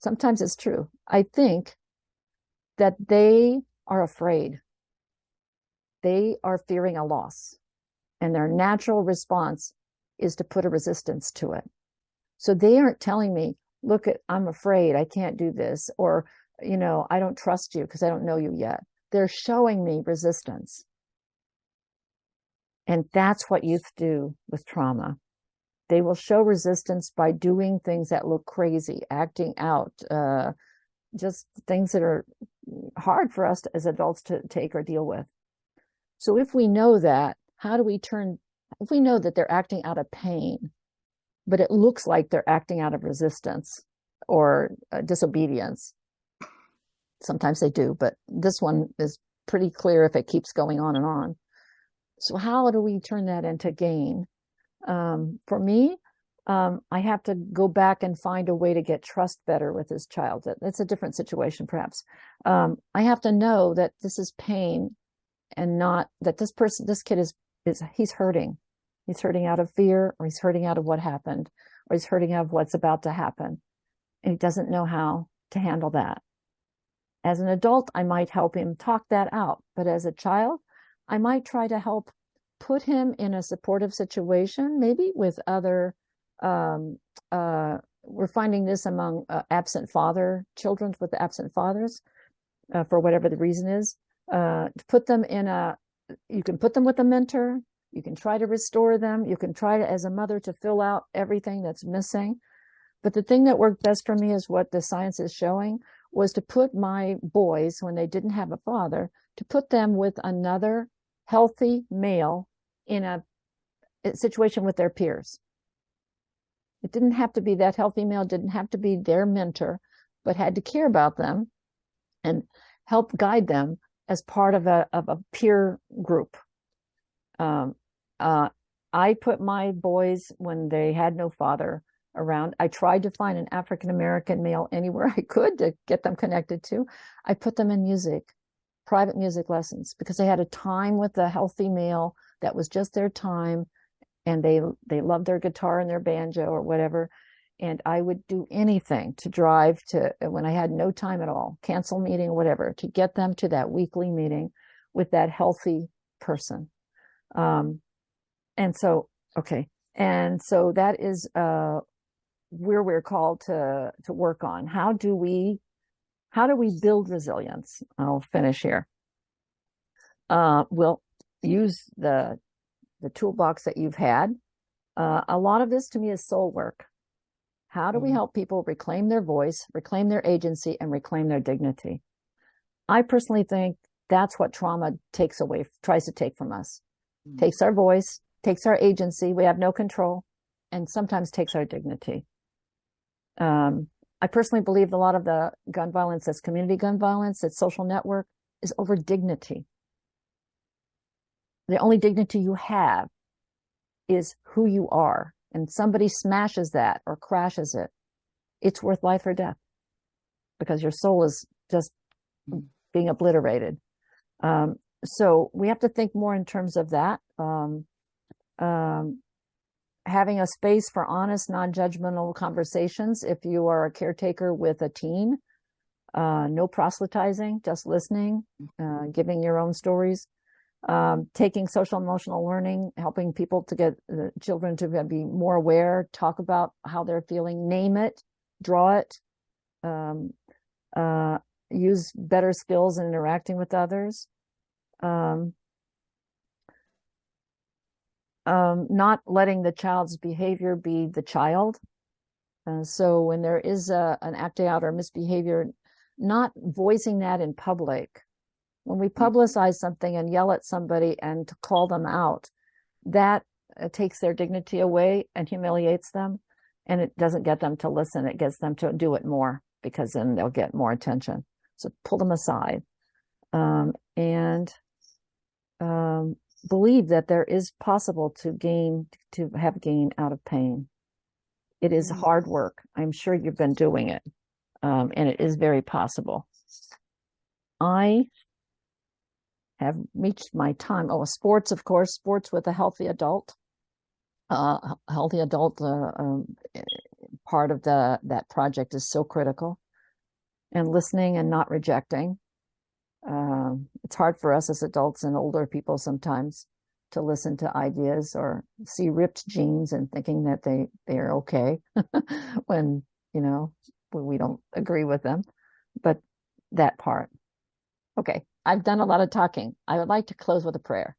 Sometimes it's true. I think that they are afraid. They are fearing a loss, and their natural response is to put a resistance to it. So they aren't telling me, look, I'm afraid, I can't do this, or, I don't trust you because I don't know you yet. They're showing me resistance. And that's what youth do with trauma. They will show resistance by doing things that look crazy, acting out, just things that are hard for us as adults to take or deal with. So if we know that, if we know that they're acting out of pain, but it looks like they're acting out of resistance or disobedience. Sometimes they do, but this one is pretty clear if it keeps going on and on. So how do we turn that into gain? For me, I have to go back and find a way to get trust better with this child. That's a different situation, perhaps. I have to know that this is pain, and not that this kid he's hurting. He's hurting out of fear, or he's hurting out of what happened, or he's hurting out of what's about to happen. And he doesn't know how to handle that. As an adult, I might help him talk that out. But as a child, I might try to help put him in a supportive situation, maybe with other, we're finding this among absent father, children with absent fathers, for whatever the reason is, to put them you can put them with a mentor. You can try to restore them. You can try to, as a mother, to fill out everything that's missing. But the thing that worked best for me is what the science is showing, was to put my boys, when they didn't have a father, to put them with another healthy male in a situation with their peers. It didn't have to be that healthy male, didn't have to be their mentor, but had to care about them and help guide them as part of a peer group. I put my boys, when they had no father around, I tried to find an African-American male anywhere I could to get them connected to. I put them in music, private music lessons, because they had a time with a healthy male that was just their time, and they loved their guitar and their banjo or whatever. And I would do anything to drive to, when I had no time at all, cancel meeting or whatever, to get them to that weekly meeting with that healthy person. And so, okay. And so that is where we're called to work on. How do we build resilience? I'll finish here. We'll use the toolbox that you've had. A lot of this to me is soul work. How do we help people reclaim their voice, reclaim their agency, and reclaim their dignity? I personally think that's what trauma tries to take from us. Takes our voice, takes our agency, we have no control, and sometimes takes our dignity. I personally believe a lot of the gun violence that's community gun violence, that's social network, is over dignity. The only dignity you have is who you are. And somebody smashes that or crashes it, it's worth life or death, because your soul is just being obliterated. So we have to think more in terms of that. Having a space for honest, non-judgmental conversations. If you are a caretaker with a teen, no proselytizing, just listening, giving your own stories. Taking social emotional learning, helping people to get children to be more aware, talk about how they're feeling, name it, draw it, use better skills in interacting with others. Not letting the child's behavior be the child. So when there is an acting out or misbehavior, not voicing that in public. When we publicize something and yell at somebody and to call them out, that takes their dignity away and humiliates them, and it doesn't get them to listen. It gets them to do it more, because then they'll get more attention. So pull them aside, and believe that there is possible to have gain out of pain. It is hard work. I'm sure you've been doing it, and it is very possible. I have reached my time. Oh, sports, of course, sports with a healthy adult. Part of that project is so critical. And listening and not rejecting. It's hard for us as adults and older people sometimes to listen to ideas or see ripped jeans and thinking that they are okay when we don't agree with them. But that part. Okay, I've done a lot of talking. I would like to close with a prayer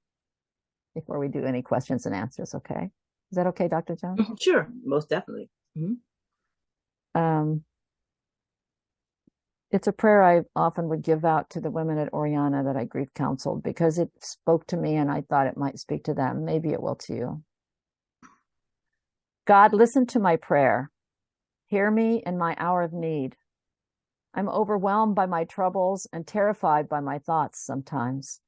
before we do any questions and answers, okay? Is that okay, Dr. Jones? Sure, most definitely. It's a prayer I often would give out to the women at Oriana that I grief counseled, because it spoke to me and I thought it might speak to them. Maybe it will to you. God, listen to my prayer. Hear me in my hour of need. I'm overwhelmed by my troubles and terrified by my thoughts sometimes.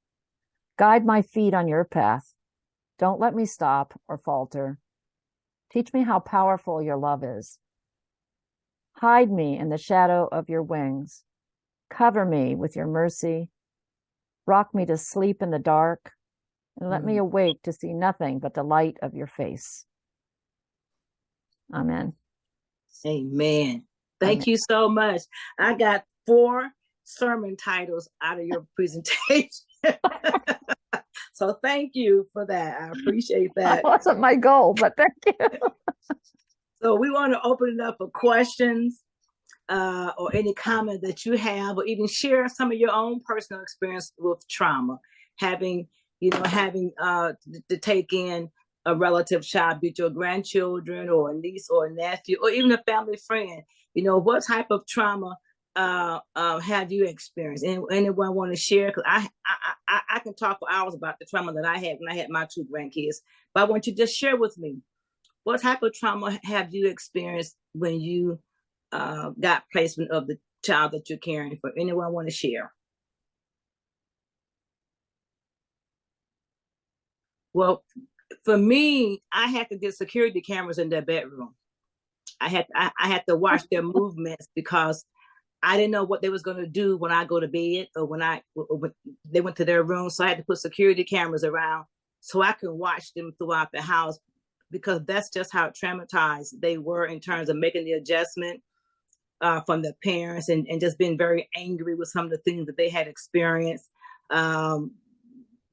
Guide my feet on your path. Don't let me stop or falter. Teach me how powerful your love is. Hide me in the shadow of your wings. Cover me with your mercy. Rock me to sleep in the dark, and let me awake to see nothing but the light of your face. Amen. Amen. Thank you so much. I got 4 sermon titles out of your presentation. So thank you for that. I appreciate that. That wasn't my goal, but thank you. So we want to open it up for questions or any comment that you have, or even share some of your own personal experience with trauma, having to take in a relative child, be it your grandchildren or a niece or a nephew, or even a family friend. What type of trauma have you experienced? Anyone want to share? Because I can talk for hours about the trauma that I had when I had my 2 grandkids, but I want you to just share with me, what type of trauma have you experienced when you got placement of the child that you're caring for? Anyone want to share? Well, for me, I had to get security cameras in their bedroom. I had to watch their movements, because I didn't know what they was going to do when I go to bed or when they went to their room. So I had to put security cameras around so I could watch them throughout the house, because that's just how traumatized they were in terms of making the adjustment from the parents, and just being very angry with some of the things that they had experienced.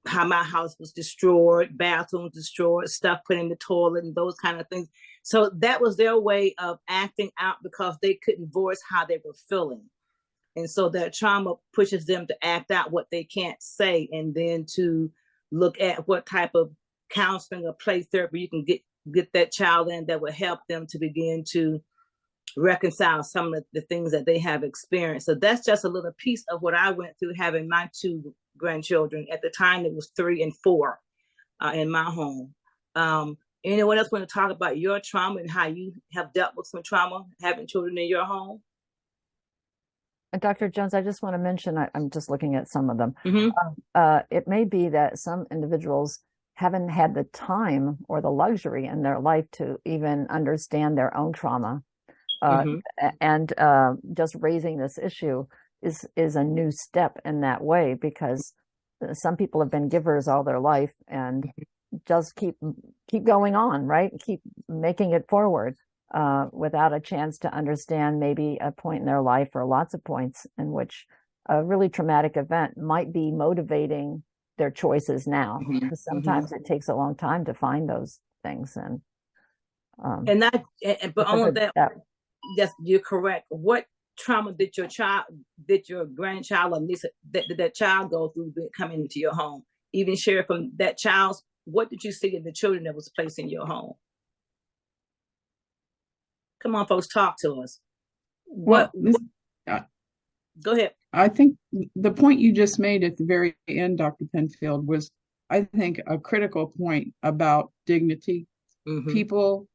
how my house was destroyed, bathrooms destroyed, stuff put in the toilet, and those kind of things. So that was their way of acting out because they couldn't voice how they were feeling. And so that trauma pushes them to act out what they can't say, and then to look at what type of counseling or play therapy you can get that child in that will help them to begin to reconcile some of the things that they have experienced. So that's just a little piece of what I went through having my two grandchildren. At the time, it was 3 and 4 in my home. Anyone else want to talk about your trauma and how you have dealt with some trauma having children in your home? And Dr. Jones, I just want to mention, I'm just looking at some of them. It may be that some individuals haven't had the time or the luxury in their life to even understand their own trauma. And just raising this issue is a new step in that way, because some people have been givers all their life and just keep going on, right? Keep making it forward without a chance to understand maybe a point in their life, or lots of points in which a really traumatic event might be motivating their choices now. Because sometimes it takes a long time to find those things. But on that, yes, you're correct. What trauma did your grandchild or niece, that child go through coming into your home? Even share from that child's, what did you see in the children that was placed in your home? Come on, folks, talk to us. Go ahead. I think the point you just made at the very end, Dr. Penfield, was, I think, a critical point about dignity. People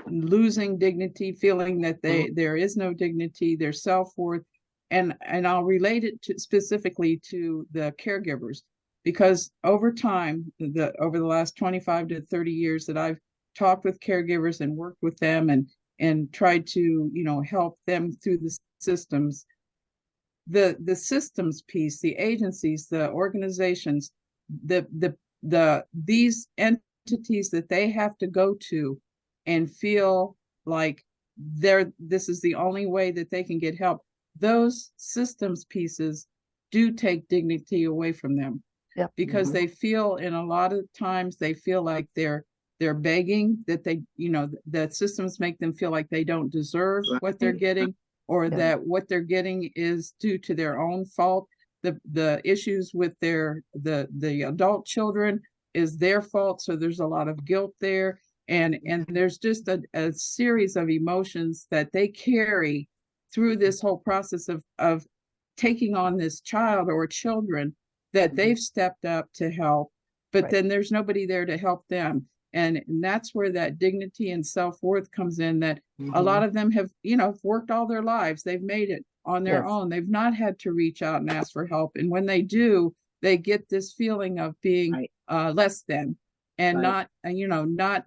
losing dignity, feeling that there is no dignity, their self-worth. And I'll relate it specifically to the caregivers, because over time, over the last 25 to 30 years that I've talked with caregivers and worked with them and tried to, help them through the systems, the systems piece, the agencies, the organizations, these entities that they have to go to and feel like this is the only way that they can get help. Those systems pieces do take dignity away from them. Because they feel, in a lot of times, they feel like they're begging, that that systems make them feel like they don't deserve what they're getting, or that what they're getting is due to their own fault. The issues with the adult children is their fault, so there's a lot of guilt there, and there's just a series of emotions that they carry through this whole process of taking on this child or children that they've stepped up to help, but then there's nobody there to help them. And that's where that dignity and self-worth comes in, that a lot of them have, worked all their lives. They've made it on their own. They've not had to reach out and ask for help. And when they do, they get this feeling of being less than, and not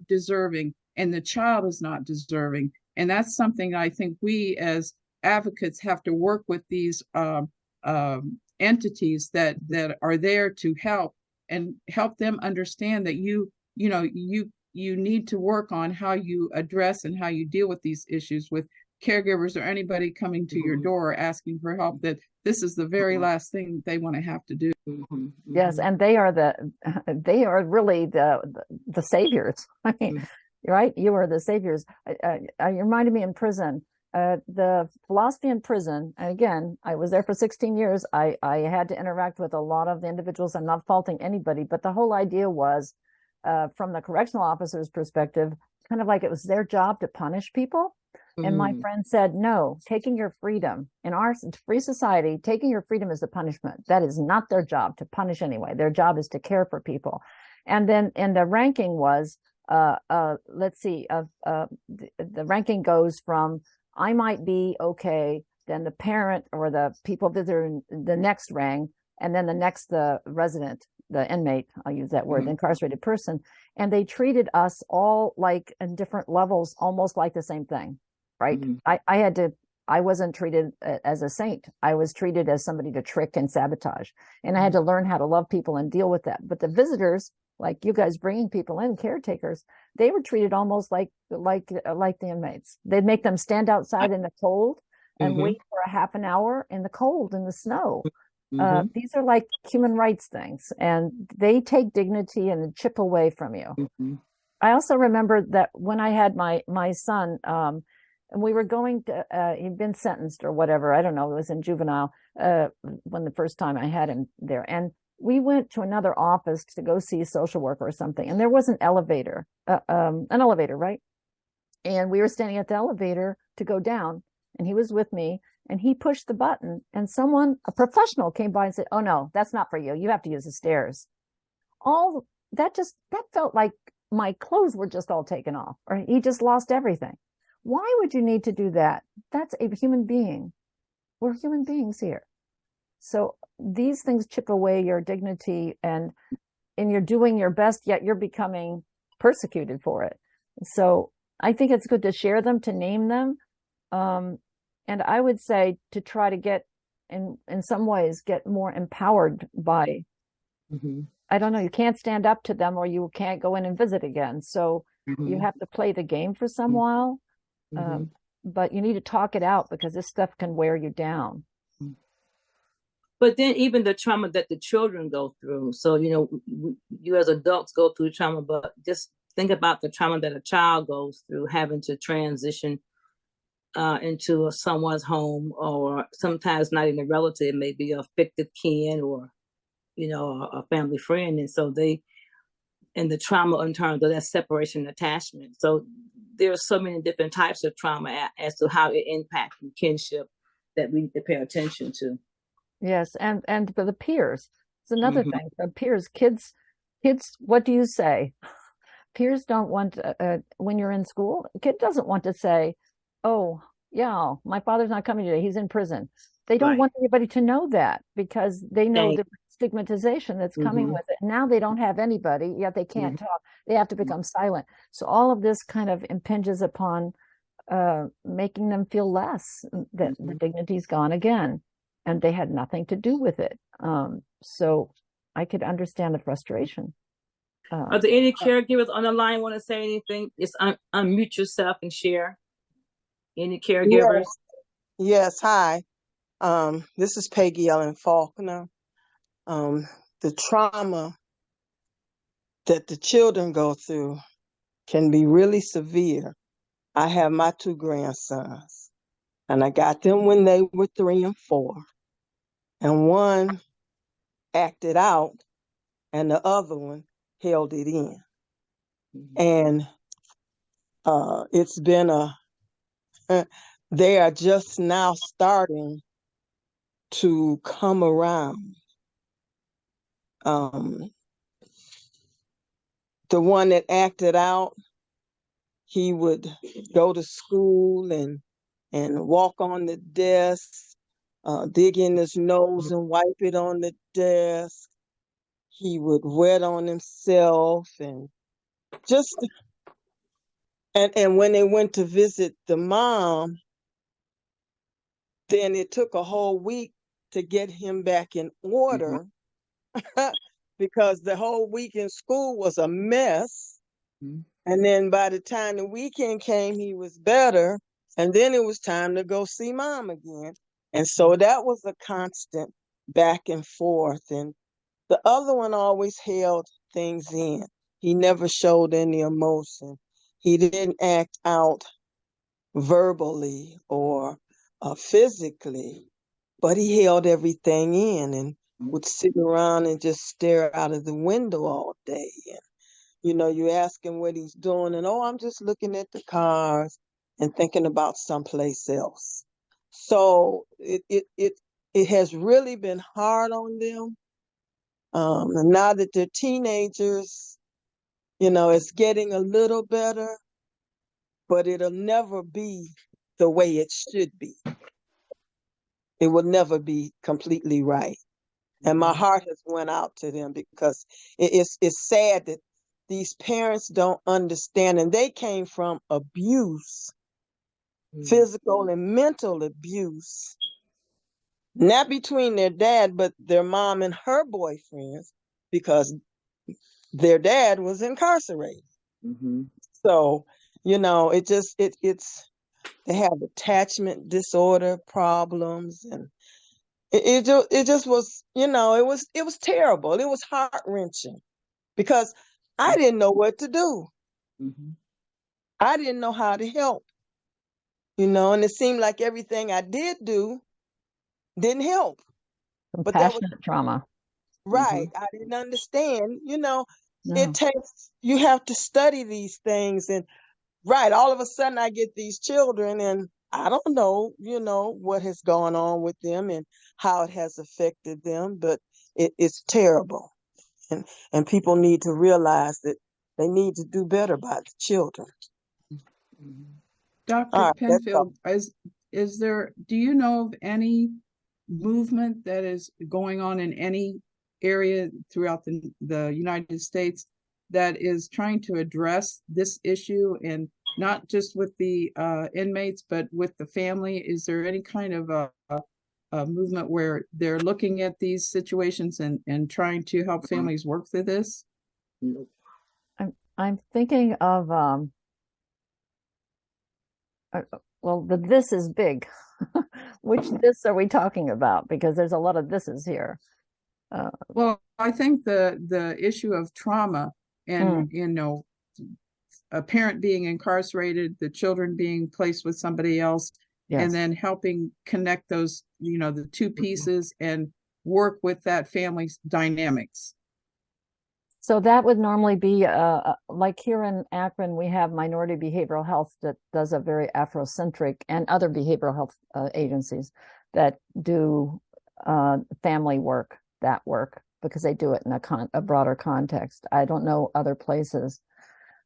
deserving. And the child is not deserving. And that's something I think we as advocates have to work with these entities that are there to help them understand that you need to work on how you address and how you deal with these issues with caregivers or anybody coming to your door asking for help, that this is the very last thing they want to have to do. Yes, and they are really the saviors. I mean, right? You are the saviors. You reminded me in prison. The philosophy in prison, and again, I was there for 16 years. I had to interact with a lot of the individuals. I'm not faulting anybody, but the whole idea was, from the correctional officer's perspective, kind of like it was their job to punish people. And my friend said, no, taking your freedom in our free society, taking your freedom is the punishment. That is not their job to punish anyway. Their job is to care for people. And then, and the ranking was, let's see, the ranking goes from, I might be okay, then the parent or the people that are in the next rank, and then the next, the resident, the inmate, I'll use that word, the incarcerated person. And they treated us all like in different levels, almost like the same thing, right? I wasn't treated as a saint. I was treated as somebody to trick and sabotage. And I had to learn how to love people and deal with that. But the visitors, like you guys bringing people in, caretakers, they were treated almost like the inmates. They'd make them stand outside in the cold and wait for a half an hour in the cold, in the snow. Mm-hmm. These are like human rights things, and they take dignity and chip away from you. Mm-hmm. I also remember that when I had my son, and we were going to, he'd been sentenced or whatever. I don't know. It was in juvenile when the first time I had him there, and we went to another office to go see a social worker or something, and there was an elevator, right? And we were standing at the elevator to go down, and he was with me, and he pushed the button, and someone, a professional, came by and said, "Oh no, that's not for you. You have to use the stairs." All that felt like my clothes were just all taken off, or he just lost everything. Why would you need to do that? That's a human being. We're human beings here. So these things chip away your dignity, and you're doing your best, yet you're becoming persecuted for it. So I think it's good to share them, to name them. And I would say to try to get, in some ways, get more empowered by, Mm-hmm. I don't know, you can't stand up to them or you can't go in and visit again. So Mm-hmm. you have to play the game for some while. Mm-hmm. But you need to talk it out, because this stuff can wear you down. But then even the trauma that the children go through. So, you as adults go through trauma, but just think about the trauma that a child goes through, having to transition into someone's home, or sometimes not even a relative, maybe a fictive kin, or, a family friend. And so and the trauma in terms of that separation attachment. So there are so many different types of trauma as to how it impacts kinship that we need to pay attention to. Yes, and for the peers, it's another Mm-hmm. thing. The peers, kids, what do you say? Peers don't want when you're in school, a kid doesn't want to say, "Oh, yeah, my father's not coming today. He's in prison." They don't Right. want anybody to know that, because they know Thank the stigmatization that's coming Mm-hmm. with it. Now they don't have anybody, yet they can't talk. They have to become silent. So all of this kind of impinges upon making them feel less, that the dignity's gone again, and they had nothing to do with it. So I could understand the frustration. Are there any caregivers on the line want to say anything? Just unmute yourself and share. Any caregivers? Yes. Hi. This is Peggy Ellen Faulkner. The trauma that the children go through can be really severe. I have my 2 grandsons, and I got them when they were 3 and 4. And one acted out, and the other one held it in. And it's been they are just now starting to come around. The one that acted out, he would go to school and walk on the desk, dig in his nose and wipe it on the desk. He would wet on himself, and just and when they went to visit the mom, then it took a whole week to get him back in order because the whole week in school was a mess. And then by the time the weekend came, he was better. And then it was time to go see mom again. And so that was a constant back and forth. And the other one always held things in. He never showed any emotion. He didn't act out verbally or physically, but he held everything in and would sit around and just stare out of the window all day. And you ask him what he's doing, and I'm just looking at the cars and thinking about someplace else. So it has really been hard on them. And now that they're teenagers, it's getting a little better, but it'll never be the way it should be. It will never be completely right. And my heart has went out to them, because it's sad that these parents don't understand, and they came from abuse, physical and mental abuse, not between their dad, but their mom and her boyfriends, because their dad was incarcerated. So, it's they have attachment disorder problems, and it just was, it was terrible. It was heart-wrenching because I didn't know what to do. Mm-hmm. I didn't know how to help, and it seemed like everything I did do didn't help. But that was Compassionate trauma. right. I didn't understand, it No. takes, you have to study these things. And right, all of a sudden I get these children and I don't know, what has gone on with them and how it has affected them, but it's terrible. And people need to realize that they need to do better by the children. Mm-hmm. Dr. All right, that's all. Penfield, do you know of any movement that is going on in any area throughout the United States that is trying to address this issue, and not just with the inmates, but with the family? Is there any kind of a movement where they're looking at these situations and trying to help families work through this? Nope. I'm thinking of well, this is big. Which this are we talking about? Because there's a lot of thises here. Well, I think the issue of trauma and a parent being incarcerated, the children being placed with somebody else, Yes. and then helping connect those, the two pieces and work with that family's dynamics. So that would normally be like here in Akron, we have Minority Behavioral Health that does a very Afrocentric, and other behavioral health agencies that do family work, that work, because they do it in a broader context. I don't know other places,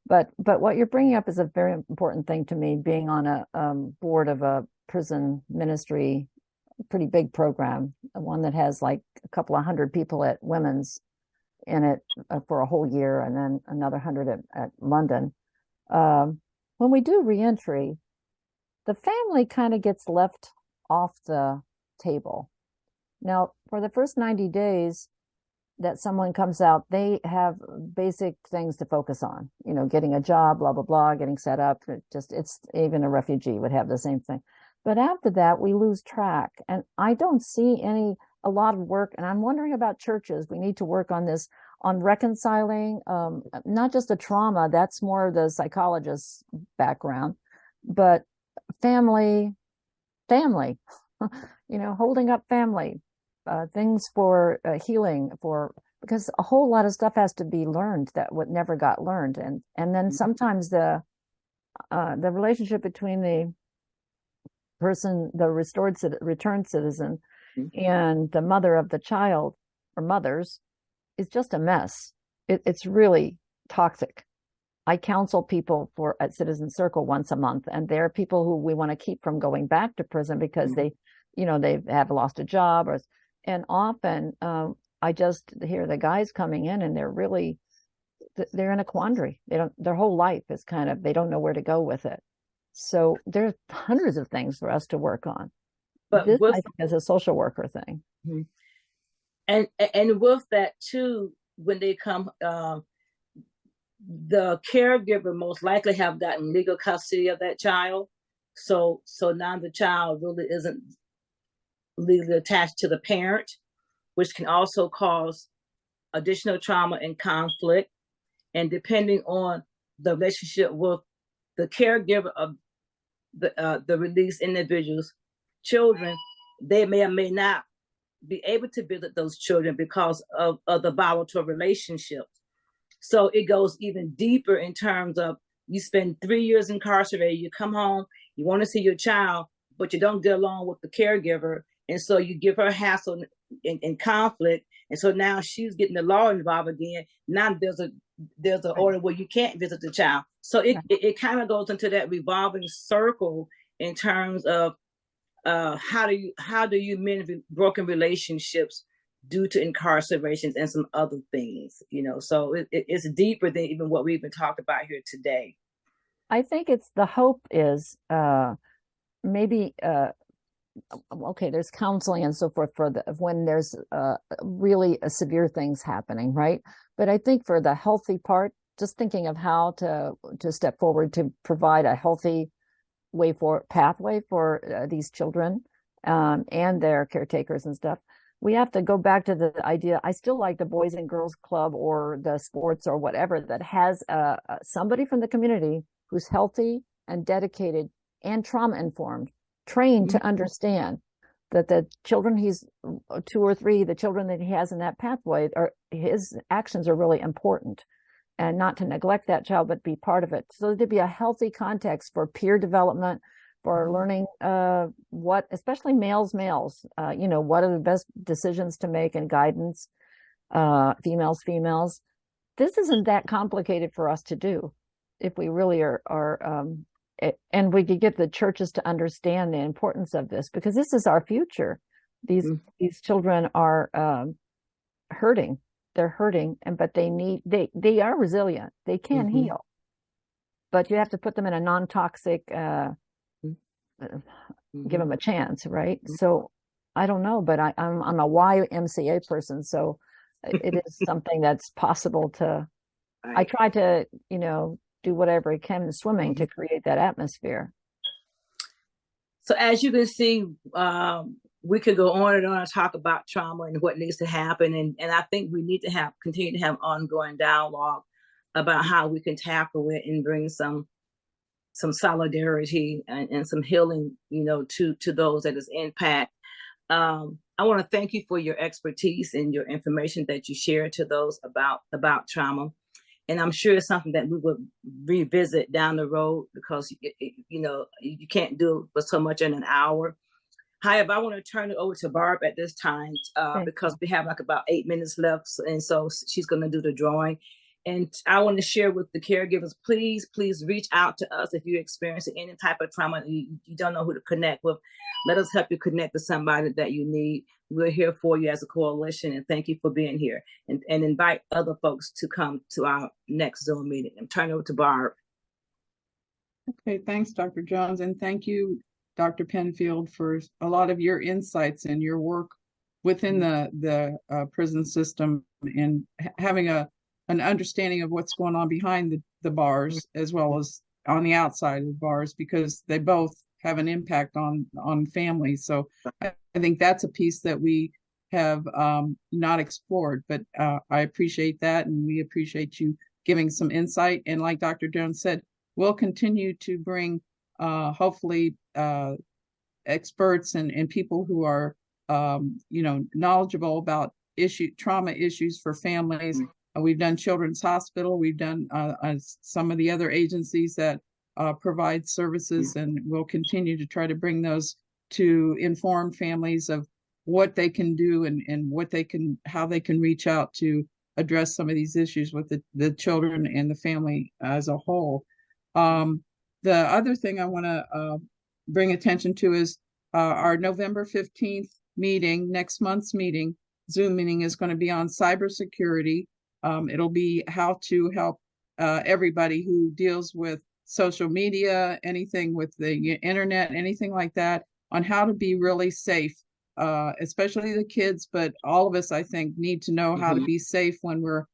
but what you're bringing up is a very important thing to me, being on a board of a prison ministry, pretty big program, one that has like a couple of hundred people at Women's in it for a whole year, and then another 100 at London. When we do reentry, the family kind of gets left off the table. Now, for the first 90 days that someone comes out, they have basic things to focus on, getting a job, blah, blah, blah, getting set up. It's even a refugee would have the same thing. But after that, we lose track. And I don't see a lot of work. And I'm wondering about churches. We need to work on this, on reconciling, not just the trauma, that's more the psychologist's background, but family, holding up family, things for healing, because a whole lot of stuff has to be learned that what never got learned. And then sometimes the relationship between the person, the returned citizen, and the mother of the child, or mothers, is just a mess. It's really toxic. I counsel people at Citizen Circle once a month, and they're people who we want to keep from going back to prison because they have lost a job, and often I just hear the guys coming in and they're in a quandary. Their whole life is they don't know where to go with it. So there's hundreds of things for us to work on. But this, I think, is a social worker thing. Mm-hmm. And with that too, when they come, the caregiver most likely have gotten legal custody of that child. So now the child really isn't legally attached to the parent, which can also cause additional trauma and conflict. And depending on the relationship with the caregiver of the released individual's children, they may or may not be able to visit those children because of the volatile relationship. So it goes even deeper in terms of, you spend 3 years incarcerated, you come home, you want to see your child, but you don't get along with the caregiver. And so you give her hassle and conflict. And so now she's getting the law involved again. Now there's an order where you can't visit the child. So it kind of goes into that revolving circle in terms of how do you mend broken relationships due to incarcerations and some other things, so it's deeper than even what we've been talking about here today. I think the hope is maybe okay, there's counseling and so forth when there's really severe things happening, right? But I think for the healthy part, just thinking of how to step forward to provide a healthy pathway for these children, and their caretakers and stuff. We have to go back to the idea. I still like the Boys and Girls Club or the sports or whatever that has somebody from the community who's healthy and dedicated and trauma informed, trained to understand that the children he's 2 or 3, the children that he has in that pathway, or his actions are really important, and not to neglect that child, but be part of it. So there'd be a healthy context for peer development, for learning what, especially males, what are the best decisions to make and guidance, females. This isn't that complicated for us to do if we really are and we could get the churches to understand the importance of this, because this is our future. These children are hurting. They're hurting, but they are resilient. They can heal, but you have to put them in a non-toxic, give them a chance, right? So I don't know, but I'm a YMCA person, so it is something that's possible to. I try to, do whatever I can in swimming to create that atmosphere. So as you can see, we could go on and talk about trauma and what needs to happen. And I think we need to continue to have ongoing dialogue about how we can tackle it and bring some solidarity and some healing, to those that is impact. I want to thank you for your expertise and your information that you share to those about trauma. And I'm sure it's something that we will revisit down the road, because, you can't do but so much in an hour. However, I want to turn it over to Barb at this time because we have about 8 minutes left. And so she's going to do the drawing. And I want to share with the caregivers, please reach out to us if you're experiencing any type of trauma and you don't know who to connect with. Let us help you connect to somebody that you need. We're here for you as a coalition, and thank you for being here. And invite other folks to come to our next Zoom meeting. And turn it over to Barb. Okay, thanks, Dr. Jones, and thank you, Dr. Penfield, for a lot of your insights and your work within the prison system, and having an understanding of what's going on behind the bars as well as on the outside of the bars, because they both have an impact on families. So I think that's a piece that we have not explored, but I appreciate that, and we appreciate you giving some insight. And like Dr. Jones said, we'll continue to bring hopefully experts and people who are knowledgeable about trauma issues for families. We've done Children's Hospital. We've done some of the other agencies that provide services, and we'll continue to try to bring those to inform families of what they can do and how they can reach out to address some of these issues with the children and the family as a whole. The other thing I want to bring attention to is our November 15th meeting, next month's meeting, Zoom meeting, is going to be on cybersecurity. It'll be how to help everybody who deals with social media, anything with the internet, anything like that, on how to be really safe, especially the kids, but all of us, I think, need to know how to be safe when we're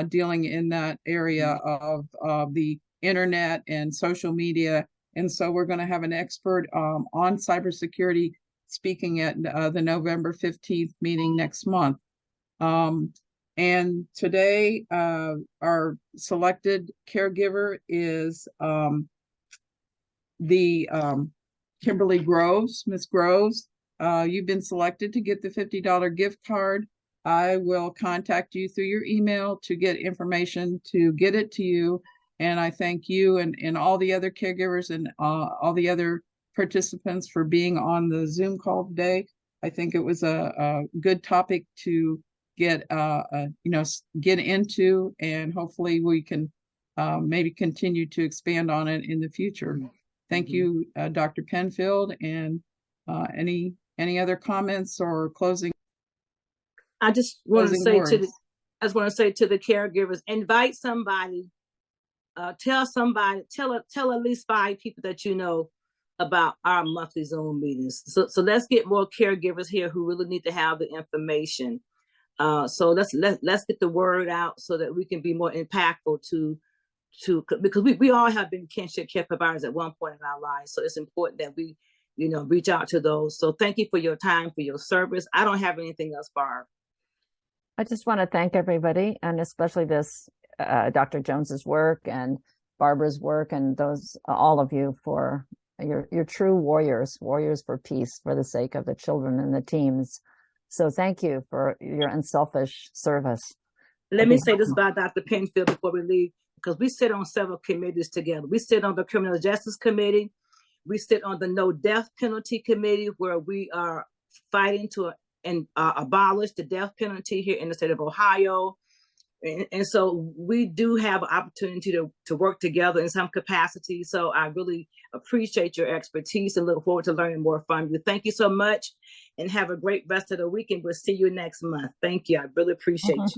dealing in that area of the internet and social media. And so we're going to have an expert on cybersecurity speaking at the November 15th meeting next month. And today, our selected caregiver is Kimberly Groves. Miss Groves, you've been selected to get the $50 gift card. I will contact you through your email to get information to get it to you. And I thank you and all the other caregivers and all the other participants for being on the Zoom call today. I think it was a good topic to get into, and hopefully we can maybe continue to expand on it in the future. Thank you, Dr. Penfield, and any other comments or closing? I just want to say to the caregivers, invite somebody, tell at least 5 people that you know about our monthly Zoom meetings. So let's get more caregivers here who really need to have the information. So let's get the word out so that we can be more impactful because we all have been kinship care providers at one point in our lives. So it's important that we reach out to those. So thank you for your time, for your service. I don't have anything else, Barb. I just want to thank everybody, and especially this Dr. Jones's work and Barbara's work, and all of you for your true warriors for peace, for the sake of the children and the teams. So thank you for your unselfish service. Let me say this about Dr. Penfield before we leave, because we sit on several committees together. We sit on the Criminal Justice Committee. We sit on the No Death Penalty Committee, where we are fighting to abolish the death penalty here in the state of Ohio. And so we do have an opportunity to work together in some capacity. So I really appreciate your expertise and look forward to learning more from you. Thank you so much, and have a great rest of the weekend. We'll see you next month. Thank you. I really appreciate you.